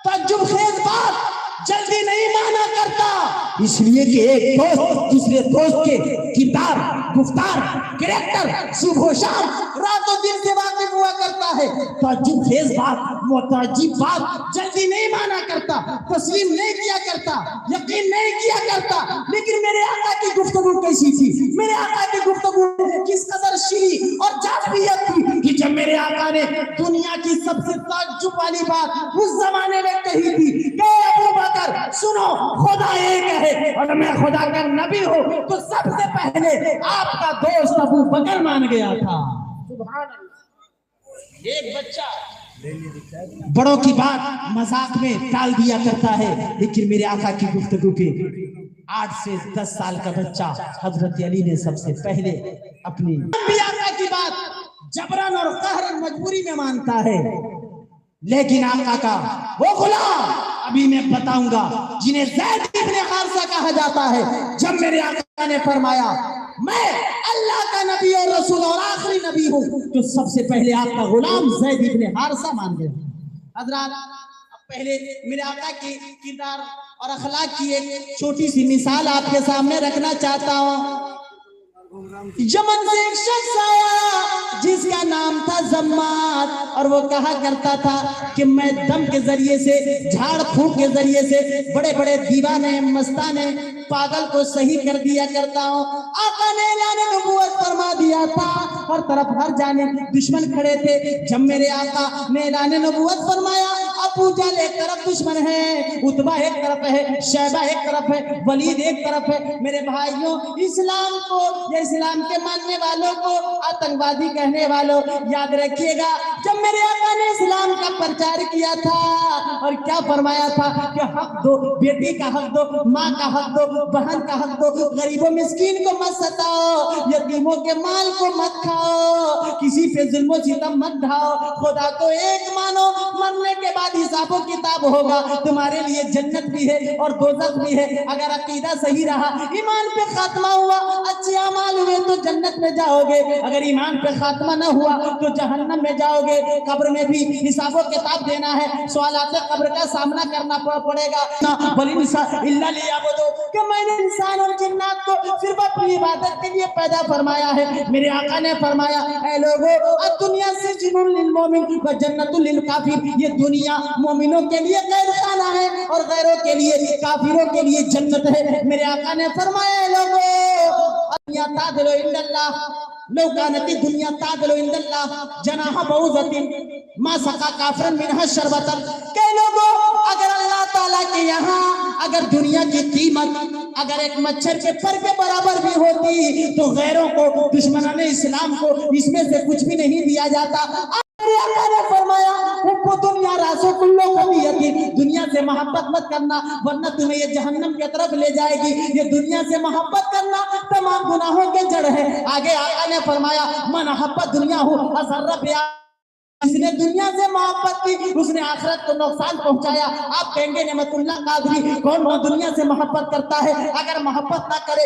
تعجب خیز بات جلدی نہیں مانا کرتا, اس لیے کہ ایک دوست دوسرے دوست کے کردار, گفتار, کریکٹر صبح و شام رات و دن سے واقف ہوا کرتا ہے. تعجب خیز بات, متعجب بات جلدی نہیں مانا کرتا, تسلیم نہیں کیا کرتا, یقین نہیں کیا کرتا. لیکن میرے آقا کی گفتگو کیسی تھی, میرے آقا کی گفتگو کس قدر شیریں اور جاذبیت تھی کہ جب میرے آقا نے دنیا کی سب سے تعجب والی بات اس زمانے میں کہی تھی کہ ابو بکر سنو, خدا ایک ہے اور میں خدا کا نبی ہوں, تو سب سے پہلے آپ کا دوست ابو بکر مان گیا تھا. سبحان اللہ. ایک بچہ بڑوں کی بات مذاق میں ٹال دیا کرتا ہے, لیکن میرے آقا کی گفتگو کے 8 سے 10 سال کا بچہ حضرت علی نے سب سے پہلے اپنی آقا کی بات جبران اور قہرن مجبوری میں مانتا ہے. لیکن آقا کا وہ غلام ابھی میں بتاؤں گا جنہیں زید ابن حارثہ کہا جاتا ہے, جب میرے آقا نے فرمایا میں اللہ کا نبی اور رسول اور آخری نبی ہوں, تو سب سے پہلے آپ کا غلام زید ابن حارثہ مان گیا. حضرات اب پہلے میرے آقا کے کردار اور اخلاق کی ایک چھوٹی سی مثال آپ کے سامنے رکھنا چاہتا ہوں. یمن سے ایک شخص آیا جس کا نام تھا زمات, اور وہ کہا کرتا تھا کہ میں دم کے ذریعے سے, جھاڑ پھونک کے ذریعے سے بڑے بڑے دیوانے مستانے پاگل کو صحیح کر دیا کرتا ہوں. آقا نے اعلان نبوت فرما دیا تھا, ہر طرف ہر جانب دشمن کھڑے تھے. جب میرے آقا نے اعلان نبوت فرمایا, ابو جہل ایک طرف دشمن ہے, عتبہ ایک طرف ہے, شیبہ ایک طرف ہے, ولید ایک طرف ہے. میرے بھائیوں, اسلام کو یا اسلام کے ماننے والوں کو آتنکوادی کہنے والوں, یاد رکھیے گا جب میرے آقا نے اسلام کا پرچار کیا تھا اور کیا فرمایا تھا کہ حق دو, بیٹی کا حق دو, ماں کا حق دو, بہن کا حق دو, غریب و مسکین کو مت ستاؤ, یتیموں کے مال کو مت کھاؤ, کسی پہ ظلم و ستم مت ڈھاؤ, خدا کو ایک مانو, مرنے کے بعد حساب و کتاب ہوگا, تمہارے لیے جنت بھی ہے اور دوزخ بھی ہے. اگر عقیدہ صحیح رہا, ایمان پہ خاتمہ ہوا, اچھے اعمال ہوئے تو جنت میں جاؤ گے, اگر ایمان پہ خاتمہ نہ ہوا تو جہنم میں جاؤ گے. قبر میں بھی حساب و کتاب دینا ہے, سوالات قبر کا سامنا کرنا پڑے گا. کہ میں نے انسان اور جنات کو صرف اپنی عبادت کے لیے پیدا فرمایا ہے. میرے آقا نے فرمایا اے لوگو, الدنیا سجن للمومن و جنت للکافر, یہ دنیا مومنوں کے لیے قید خانہ ہے اور غیروں کے لیے, کافروں کے لیے جنت ہے. میرے آقا نے فرمایا اے لوگو, دنیا تعدل عند اللہ لو كانت الدنيا تعدل عند الله جناح بعوضة ما سقى كافرا منها شربة. کہ لوگوں, اگر اللہ تعالیٰ کے یہاں اگر دنیا کی قیمت اگر ایک مچھر کے پر کے برابر بھی ہوتی تو غیروں کو, دشمنان اسلام کو اس میں سے کچھ بھی نہیں دیا جاتا. آقا نے فرمایا دنیا راسو کلو قبیعتی, دنیا سے محبت مت کرنا ورنہ تمہیں یہ جہنم کی طرف لے جائے گی. یہ دنیا سے محبت کرنا تمام گناہوں کے جڑ ہے. آگے آقا نے فرمایا من احب دنیا ہو اضر بہا, جس نے دنیا سے محبت کی اس نے آخرت کو نقصان پہنچایا. آپ کہیں گے نعمت اللہ قادری کون دنیا سے محبت کرتا ہے, اگر محبت نہ کرے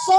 100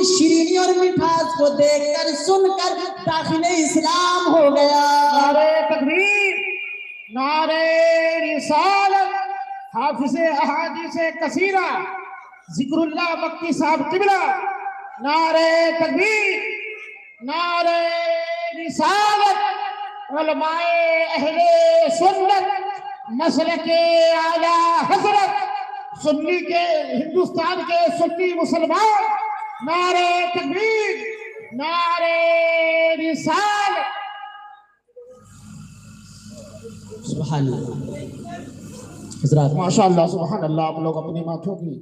کی شیرینی اور مٹھاس کو دیکھ کر سن کر داخل اسلام ہو گیا. نعرے تکبیر، نعرے رسالت. حافظ احادیث کثیرہ ذکر اللہ مکی صاحب قبلہ، نعرے تکبیر، نعرے رسالت. علماء اہل سنت مسلک اعلیٰ حضرت سنی کے ہندوستان کے سنی مسلمان، نعرے تکبیر، نعرے رسالت. سبحان اللہ. حضرات ماشاء اللہ سبحان اللہ. آپ لوگ اپنی ماتھوں کی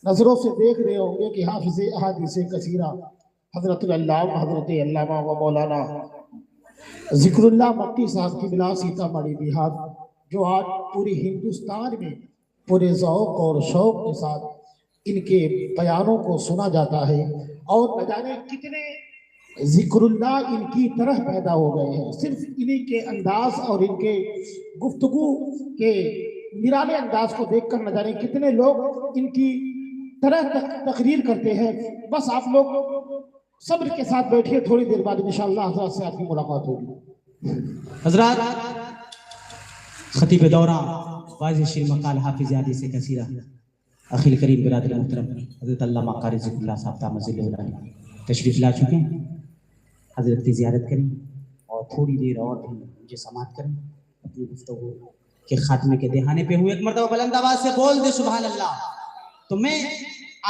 نظروں سے دیکھ رہے ہوں گے کہ حافظ احادیث کثیرہ حضرت علامہ حضرت علامہ و مولانا ذکر اللہ مکی صاحب کی بلا سیتا مڑی بہار، جو آج پوری ہندوستان میں پورے ذوق اور شوق کے ساتھ ان کے بیانوں کو سنا جاتا ہے، اور نہ جانے کتنے ذکر اللہ ان کی طرح پیدا ہو گئے ہیں. صرف انہی کے انداز اور ان کے گفتگو کے نرالے انداز کو دیکھ کر نہ جانے کتنے لوگ ان کی طرح تقریر کرتے ہیں. بس آپ لوگ صبر کے ساتھ بیٹھیے، تھوڑی دیر بعد انشاءاللہ حضرات سے آپ کی ملاقات ہوگی. حضرات، خطیب دورہ واعظ شیر مقال حافظ احادیث کثیرہ اخیل کریم برادر محترم حضرت علامہ قاری ذکر اللہ صاحب دامت ظلہ العالی تشریف لا چکے ہیں. حضرت کی زیارت کریں اور تھوڑی دیر اور بھی مجھے سماعت کریں اپنی گفتگو کے خاتمے کے دہانے پہ ہوئے. ایک مرتبہ بلند آواز سے بول دے سبحان اللہ. تو میں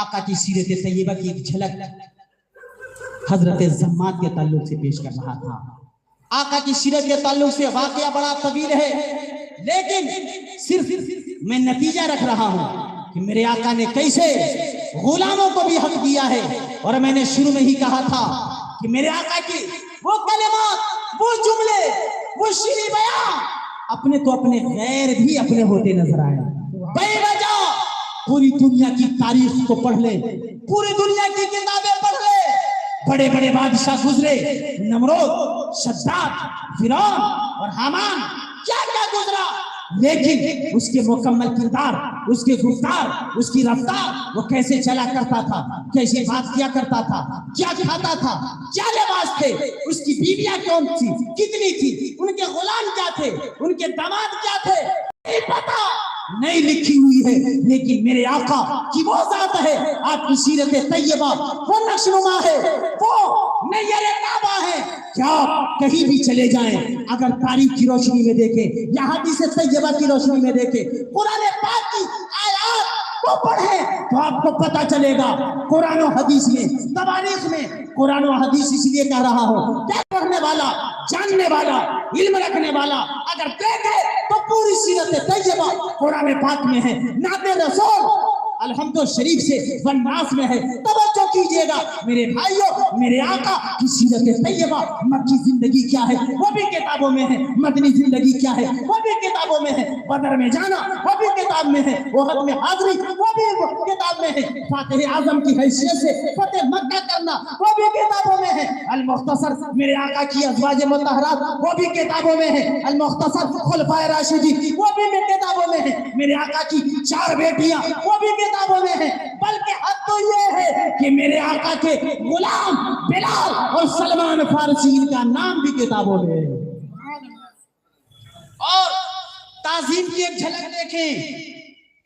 آقا کی سیرت طیبہ کی ایک جھلک حضرت زمات کے تعلق سے پیش کر رہا تھا. آقا کی سیرت کے تعلق سے واقعہ بڑا طویل ہے، لیکن صرف میں نتیجہ رکھ رہا ہوں کہ میرے آقا نے کیسے غلاموں کو بھی حق دیا ہے. اور میں نے شروع میں ہی کہا تھا کہ میرے آقا کی وہ کلمات، وہ جملے، وہ شیریں بیان اپنے تو اپنے غیر بھی اپنے ہوتے نظر آئے. بے وجہ پوری دنیا کی تاریخ کو پڑھ لے، پوری دنیا کی کتابیں پڑھ لے، بڑے بڑے بادشاہ گزرے، نمرود، شداد، فرعون اور حامان، کیا کیا گزرا، لیکن اس کے مکمل کردار، اس کے گفتار، اس کی رفتار، وہ کیسے چلا کرتا تھا، کیسے بات کیا کرتا تھا، کیا کھاتا تھا، کیا لباس تھے، اس کی بیویاں کون تھی، کتنی تھی، ان کے غلام کیا تھے، ان کے داماد کیا تھے، نہیں پتا، نہیں لکھی ہوئی ہے. لیکن میرے آقا کی وہ ذات ہے، آپ کی سیرت طیبہ وہ نشنما ہے، وہ نیر کعبہ ہے. کیا کہیں بھی چلے جائیں، اگر تاریخ کی روشنی میں دیکھیں یا حدیث طیبہ کی روشنی میں دیکھیں، قرآن پاک کی آیات کو پڑھیں تو آپ کو پتا چلے گا. قرآن و حدیث میں، تواریخ میں قرآن و حدیث اس لیے کہہ رہا ہوں کہ پڑھنے والا، جاننے والا، علم رکھنے والا اگر دیکھے تو پوری سیرت طیبہ قرآن پاک میں ہے، نعت رسول الحمد شریف سے والناس میں ہے. توجہ کیجئے گا میرے بھائیوں، میرے آقا کی سیرت طیبہ مکی زندگی کیا ہے وہ بھی کتابوں میں ہے، مدنی زندگی کیا ہے وہ بھی کتابوں میں ہے، بدر میں جانا وہ بھی کتاب میں ہے، احد میں حاضری وہ بھی کتاب میں ہے، فاتح اعظم کی حیثیت سے فتح مکہ کرنا وہ بھی کتابوں میں ہے، المختصر میرے آقا کی ازواج مطہرات وہ بھی کتابوں میں ہے، المختصر خلفائے راشدین وہ بھی کتابوں میں ہے، میرے آقا کی 4 بیٹیاں وہ بھی کتابوں میں ہے. بلکہ حد تو یہ ہے کہ میرے آقا کے غلام بلال اور سلمان فارسی ان کا نام بھی کتابوں میں ہے. اور تعظیم کی ایک جھلک دیکھیں،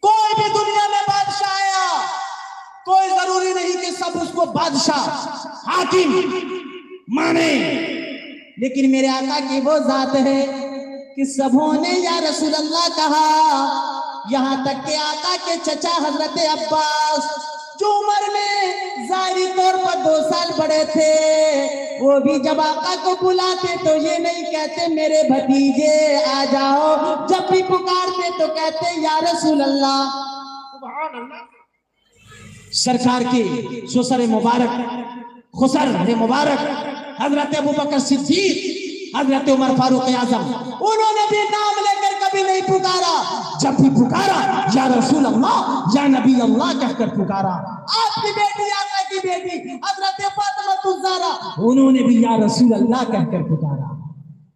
کوئی بھی دنیا میں بادشاہ آیا، کوئی ضروری نہیں کہ سب اس کو بادشاہ حاکم مانے، لیکن میرے آقا کی وہ ذات ہے کہ سبوں نے یا رسول اللہ کہا. یہاں تک کہ آقا کے چچا حضرت عباس جو عمر میں ظاہری طور پر 2 سال بڑے تھے، وہ بھی جب آقا کو بلاتے تو یہ نہیں کہتے میرے بھتیجے آ جاؤ، جب بھی پکارتے تو کہتے یا رسول اللہ. سبحان اللہ. سرکار کے سسر مبارک، خسر مبارک حضرت ابوبکر صدیق، حضرت عمر فاروق اعظم، انہوں نے بھی نام لے کر کبھی نہیں پکارا، جب بھی پکارا یا رسول اللہ یا نبی اللہ کہہ کر پکارا. آپ کی بیٹی، آقا کی بیٹی حضرت فاطمہ الزہرا، انہوں نے بھی یا رسول اللہ کہہ کر پکارا.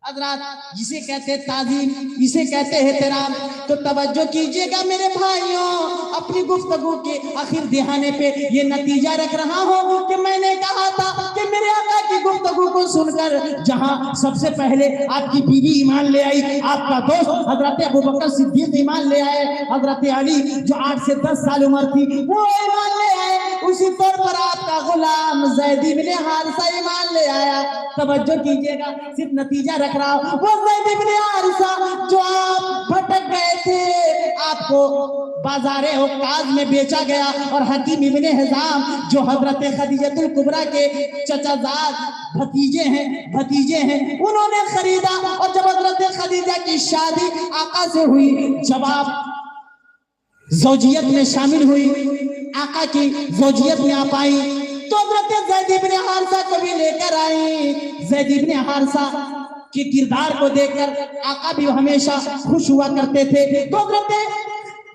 حضرات جسے کہتے ہیں تعظیم، اسے کہتے ہیں احترام. تو توجہ کیجئے گا میرے بھائیوں، اپنی گفتگو کے آخر دہانے پہ یہ نتیجہ رکھ رہا ہوں کہ میں نے کہا تھا کہ میرے آقا کی گفتگو کو سن کر جہاں سب سے پہلے آپ کی بیوی ایمان لے آئی، آپ کا دوست حضرت ابوبکر صدیق ایمان لے آئے، حضرت علی جو 8 سے 10 سال عمر تھی وہ ایمان لے آئے، اسی طور پر آپ کا غلام زید بن حارثہ ایمان لے آیا. توجہ کیجئے گا، صرف نتیجہ رکھ رہا ہوں. وہ زید بن حارثہ جو آپ بھٹک گئے تھے، آپ کو بازار عکاظ میں بیچا گیا، اور حکیم ابن حزام جو حضرت خدیجہ الکبریٰ کے چچا زاد بھتیجے ہیں انہوں نے خریدا. اور جب حضرت خدیجہ کی شادی آقا سے ہوئی، جب آپ زوجیت میں شامل ہوئی، آقا کی زوجیت میں آپ آئی، تو حضرت زید بن حارثہ کو بھی لے کر آئی. زید بن حارثہ کے کردار کو دیکھ کر آقا بھی ہمیشہ خوش ہوا کرتے تھے. تو حضرت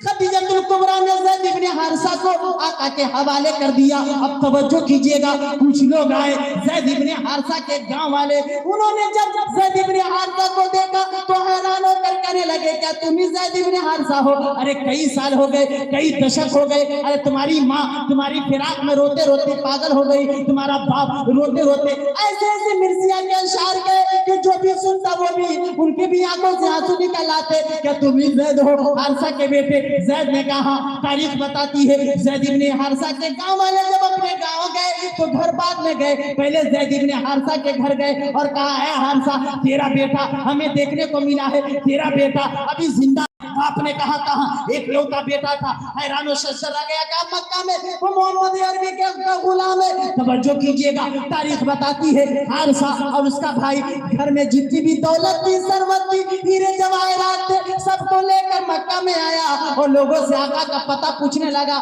خدیجہ الکبریٰ نے زید بن حارثہ کو آقا کے حوالے کر دیا. اب توجہ کیجئے گا، کچھ لوگ آئے زید بن حارثہ کے گاؤں والے، انہوں نے جب زید بن حارثہ کو دیکھا تو حیران ہو کر کہنے لگے کیا تم ہی زید بن حارثہ ہو؟ ارے کئی سال ہو گئے، کئی دشک ہو گئے، ارے تمہاری ماں تمہاری فراق میں روتے روتے پاگل ہو گئی، تمہارا باپ روتے روتے. ایسے ایسے مرثیہ کے اشعار گئے کہ جو بھی سنتا وہ بھی ان کی بھی آنکھوں سے آنسو نکل آتے. کیا تم ہی زید ہو حارثہ کے بیٹے؟ زید نے کہا تاریخ بتاتی ہے زید بن حارثہ کے گاؤں والے جب اپنے گاؤں گئے تو گھر بعد میں گئے، پہلے زید بن حارثہ کے گھر گئے اور کہا اے حارثہ تیرا بیٹا ہمیں دیکھنے کو ملا ہے، تیرا بیٹا ابھی زندہ. آپ نے کہا کہاں؟ ایک لوتا بیٹا تھا. حیران و شرشر رہ گیا کہ مکہ میں وہ محمد عربی کے غلام ہے. توجہ کیجئے گا، تاریخ بتاتی ہے حارثہ اور اس کا بھائی گھر میں جتنی بھی دولت تھی، ثروت تھی، ہیرے جواہرات تھے، سب کو لے کر مکہ میں آیا اور لوگوں سے آقا کا پتہ پوچھنے لگا،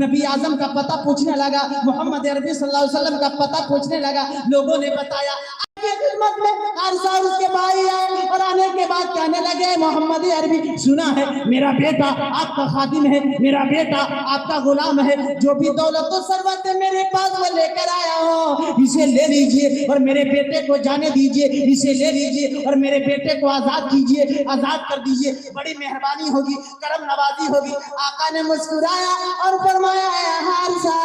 نبی اعظم کا پتہ پوچھنے لگا، محمد عربی صلی اللہ علیہ وسلم کا پتہ پوچھنے لگا. لوگوں نے بتایا کی خدمت میں حارثہ اور اس کے بھائی آئے اور آنے کے بعد کہنے لگے محمد عربی سنا ہے میرا بیٹا آپ کا خادم ہے، میرا بیٹا آپ کا غلام ہے، جو بھی دولت و ثروت ہے میرے پاس وہ لے کر آیا ہوں، اسے لے لیجئے اور میرے بیٹے کو جانے دیجئے، اسے لے لیجئے اور میرے بیٹے کو آزاد کیجئے، آزاد کر دیجئے، بڑی مہربانی ہوگی، کرم نوازی ہوگی. آقا نے مسکرایا اور فرمایا اے حارثہ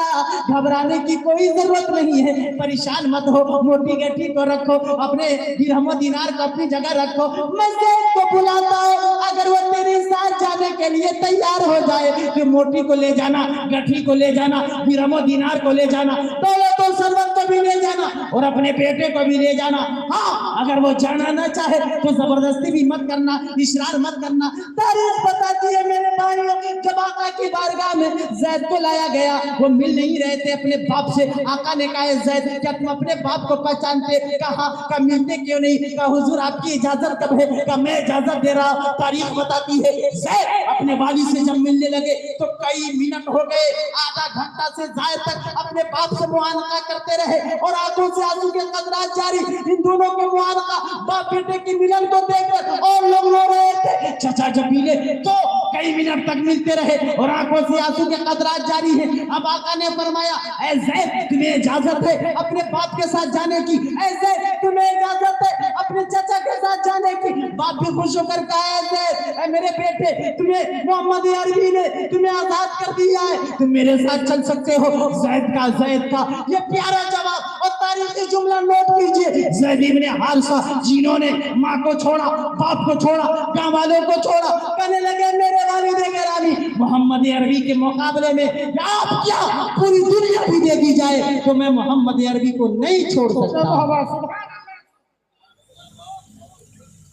گھبرانے کی کوئی ضرورت نہیں ہے، پریشان مت ہو، موٹی گٹھی کو رکھو، اپنے درہم و دینار کو اپنی جگہ رکھو، میں زید کو بلاتا ہوں، اگر وہ تیرے ساتھ جانے کے لیے تیار ہو جائے تو موٹی کو لے جانا، گٹھی کو لے جانا، درہم و دینار کو لے جانا، دولت و ثروت کو بھی لے جانا اور اپنے بیٹے کو بھی لے جانا. ہاں اگر وہ جانا نہ چاہے تو زبردستی بھی مت کرنا، اشرار مت کرنا. تاریخ بتاتی ہے میرے بھائیوں جب آقا کی بارگاہ میں زید کو لایا گیا، وہ مل نہیں رہے تھے اپنے باپ سے. آقا نے کہا زید کیا تم اپنے باپ کو پہچانتے؟ کہا کہ ملتے کیوں نہیں؟ کہا حضور آپ کی اجازت کب ہے؟ کہا میں اجازت دے رہا ہوں. تاریخ بتاتی ہے زید اپنے والد سے جب ملنے لگے تو کئی منٹ ہو گئے، آدھا گھنٹہ سے زائد تک اپنے باپ سے معانقہ کرتے رہے اور آنکھوں سے آنسو کے قطرات جاری. ان دونوں کے معانقہ باپ بیٹے کی ملن کو دیکھ کر اور لوگ رو رہے تھے. چچا جب ملے تو کئی منٹ تک ملتے رہے اور آنکھوں سے آنسو کے قطرات جاری ہیں. اب آقا نے فرمایا اے زید تمہیں اجازت ہے اپنے باپ کے ساتھ جانے کی؟ اے زید تمہیں اجازت ہے اپنے چچا کے ساتھ جانے کی؟ باپ بھی خوش ہو کر کہا اے زید اے میرے بیٹے تمہیں محمد عربی نے تمہیں آزاد کر دیا ہے، تم میرے ساتھ چل سکتے ہو. زید کا یہ پیارا جواب اور تاریخی جملہ نوٹ کیجئے. زید بن حارثہ جنہوں نے ماں کو چھوڑا، باپ کو چھوڑا، گاں والوں کو چھوڑا، کہنے لگے میرے والد گرامی محمد عربی کے مقابلے میں آپ کیا پوری دنیا بھی دے دی جائے تو میں محمد عربی کو نہیں چھوڑ سکتا.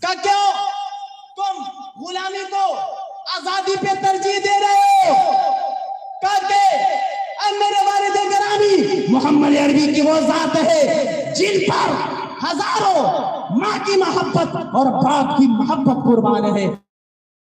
کہ کیوں تم غلامی کو آزادی پہ ترجیح دے رہے ہو؟ کہ اے میرے والد گرامی محمد عربی کی وہ ذات ہے جن پر ہزاروں ماں کی محبت اور باپ کی محبت قربان ہے.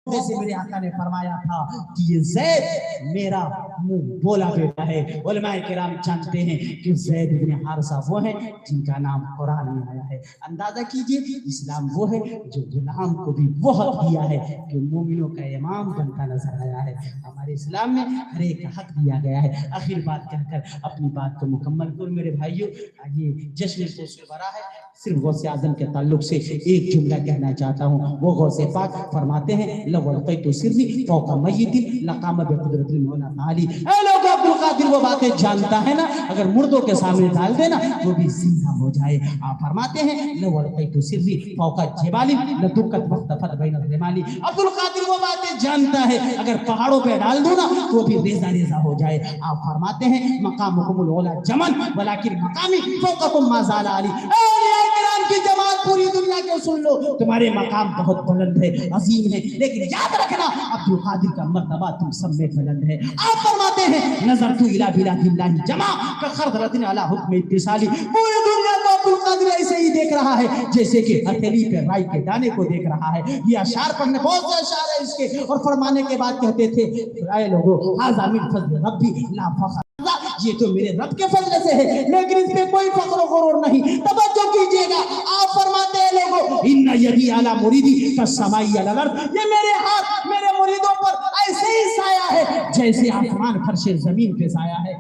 جیسے میرے آقا نے فرمایا تھا کہ یہ زید میرا منہ بولا بیٹا ہے. علماء کرام جانتے ہیں کہ زید بن حارثہ وہ ہیں جن کا نام قرآن میں آیا ہے. اندازہ کیجئے اسلام وہ ہے جو غلام کو بھی وہ حق دیا ہے کہ مومنوں کا امام بنتا نظر آیا ہے. ہمارے اسلام میں ہر ایک حق دیا گیا ہے. آخر بات کہہ کر اپنی بات کو مکمل کروں میرے بھائیوں، یہ جشن برا ہے. صرف غوث اعظم کے تعلق سے ایک جملہ کہنا چاہتا ہوں. وہ غوث پاک فرماتے ہیں لو القیت سری فوق میت لقام بقدرت المولا تعالی. اے لوگ عبد القادر وہ باتیں جانتا ہے نا اگر مردوں کے سامنے ڈال دینا وہ بھی زندہ ہو جائے. آپ فرماتے ہیں لو القیت سری فوق جبال لدکت واختفت بین الرمال. عبد القادر وہ باتیں جانتا ہے اگر پہاڑوں پہ ڈال دو نا تو بھی ریزہ ریزہ ہو جائے. آپ فرماتے ہیں مقامکم العلا جمل ولکن مقامی فوقکم ما زال علی. کرام کی جماعت پوری دنیا کے سن لو تمہارے مقام بہت بلند ہے عظیم ہے لیکن یاد رکھنا عبد القادر کا مرتبہ تم سب میں بلند ہے. آپ فرماتے ہیں نظرت الی بلاد اللہ جمع کخردلۃ علی حکم اتصالی. پوری دنیا کو عبد القادر ایسے ہی دیکھ رہا ہے جیسے کہ ہتھیلی پہ رائی کے دانے کو دیکھ رہا ہے. یہ اشعار پڑھنے بہت سے اشعار ہیں اس کے اور فرمانے کے بعد کہتے تھے اے لوگو ھذا من فضل ربی لا فخر. یہ تو میرے رب کے فضل سے ہے لیکن اس میں کوئی فخر و غرور نہیں. توجہ کیجئے گا. آپ فرماتے ہیں لوگوں ان یدی علی مریدی کالسماء علی الارض. یہ میرے ہاتھ میرے مریدوں پر ایسے ہی سایہ ہے جیسے آسمان فرش زمین پہ سایہ ہے.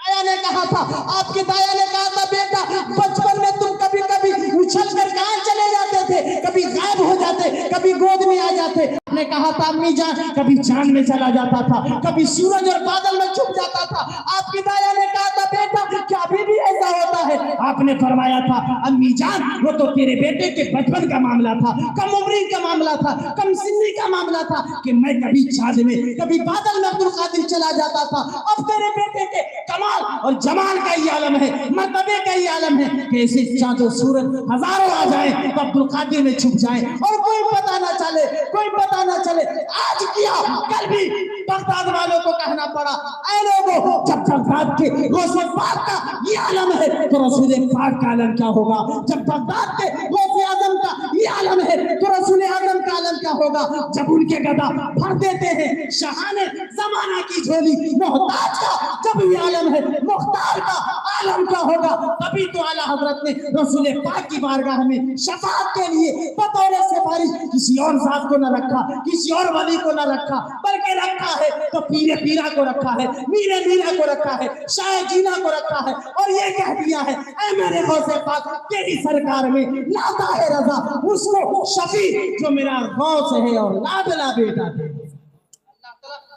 دایا نے کہا تھا آپ کے دایا نے کہا تھا بیٹا بچپن میں تم کبھی کبھی اچھل کر کہاں چلے جاتے تھے کبھی غائب ہو جاتے کبھی گود میں آ جاتے. نے کہا تھا امی جان کبھی چاند میں چلا جاتا تھا کبھی سورج اور بادل میں چھپ جاتا تھا. آپ کی دایا نے کہا تھا بیٹا کیا ابھی بھی ایسا ہوتا ہے. آپ نے فرمایا تھا امی جان وہ تو تیرے بیٹے کے بچپن کا معاملہ تھا کم عمری کا معاملہ تھا کم سنی کا معاملہ تھا کہ میں کبھی چاند میں کبھی بادل میں عبد القادر چلا جاتا تھا. اب تیرے بیٹے کے کمال اور جمال کا یہ عالم ہے مرتبے کا یہ عالم ہے کہ ایسے چاند و سورج ہزاروں آ جائیں تو عبد القادر میں چھپ جائیں اور کوئی پتہ نہ چلے کوئی پتہ نہ چلے. آج کیا کل بھی بغداد والوں کو کہنا پڑا اے لوگوں جب بغداد کے غوث پاک کا یہ عالم ہے تو رسول پاک کا عالم کیا ہوگا. جب بغداد کے غوث اعظم کا یہ عالم ہے تو رسول اعظم کا عالم کیا ہوگا. جب ان کے گدا بھر دیتے ہیں شاہان زمانہ کی جھولی محتاج کا جب یہ عالم ہے مختار کا عالم کیا ہوگا. تبھی تو اعلیٰ حضرت نے رسول پاک کی بارگاہ میں شفاعت کے لیے بطور سفارش کسی اور ذات کو نہ رکھا کسی اور ولی کو نہ رکھا بلکہ رکھا ہے تو پیرے پیرا کو رکھا ہے میرے میرا کو رکھا ہے شاہ جینا کو رکھا ہے اور یہ کہہ دیا ہے اے میرے غوث پاک تیری سرکار میں لاتا ہے رضا اس کو شفیع جو میرا غوث ہے اور لادلا بیٹا ہے.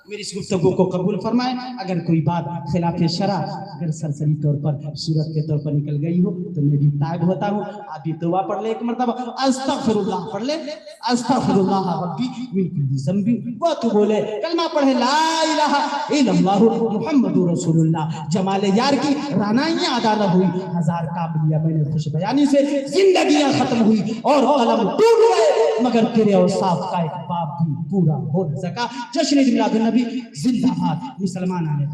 میری اس گفتگو کو قبول فرمائیں. اگر کوئی بات خلاف شرع اگر سرسری طور پر صورت کے طور پر نکل گئی ہو تو میں بھی تائب ہوتا ہوں. آپ بھی توبہ پڑھ لیں ایک مرتبہ استغفر اللہ پڑھ لیں استغفر اللہ ربی من کل ذنب واتوب الیہ کلمہ پڑھیں لا الہ الا اللہ محمد رسول اللہ. جمال یار کی رعنائیاں ادا نہ ہوئی ہزار کام لیا میں نے خوش بیانی سے زندگیاں ختم ہوئی اور قلم ٹوٹ گئے مگر تیرے اوصاف کا ایک باب بھی پورا ہو نہ سکا. جشن میلاد النبی زندہ باد مسلمان آنے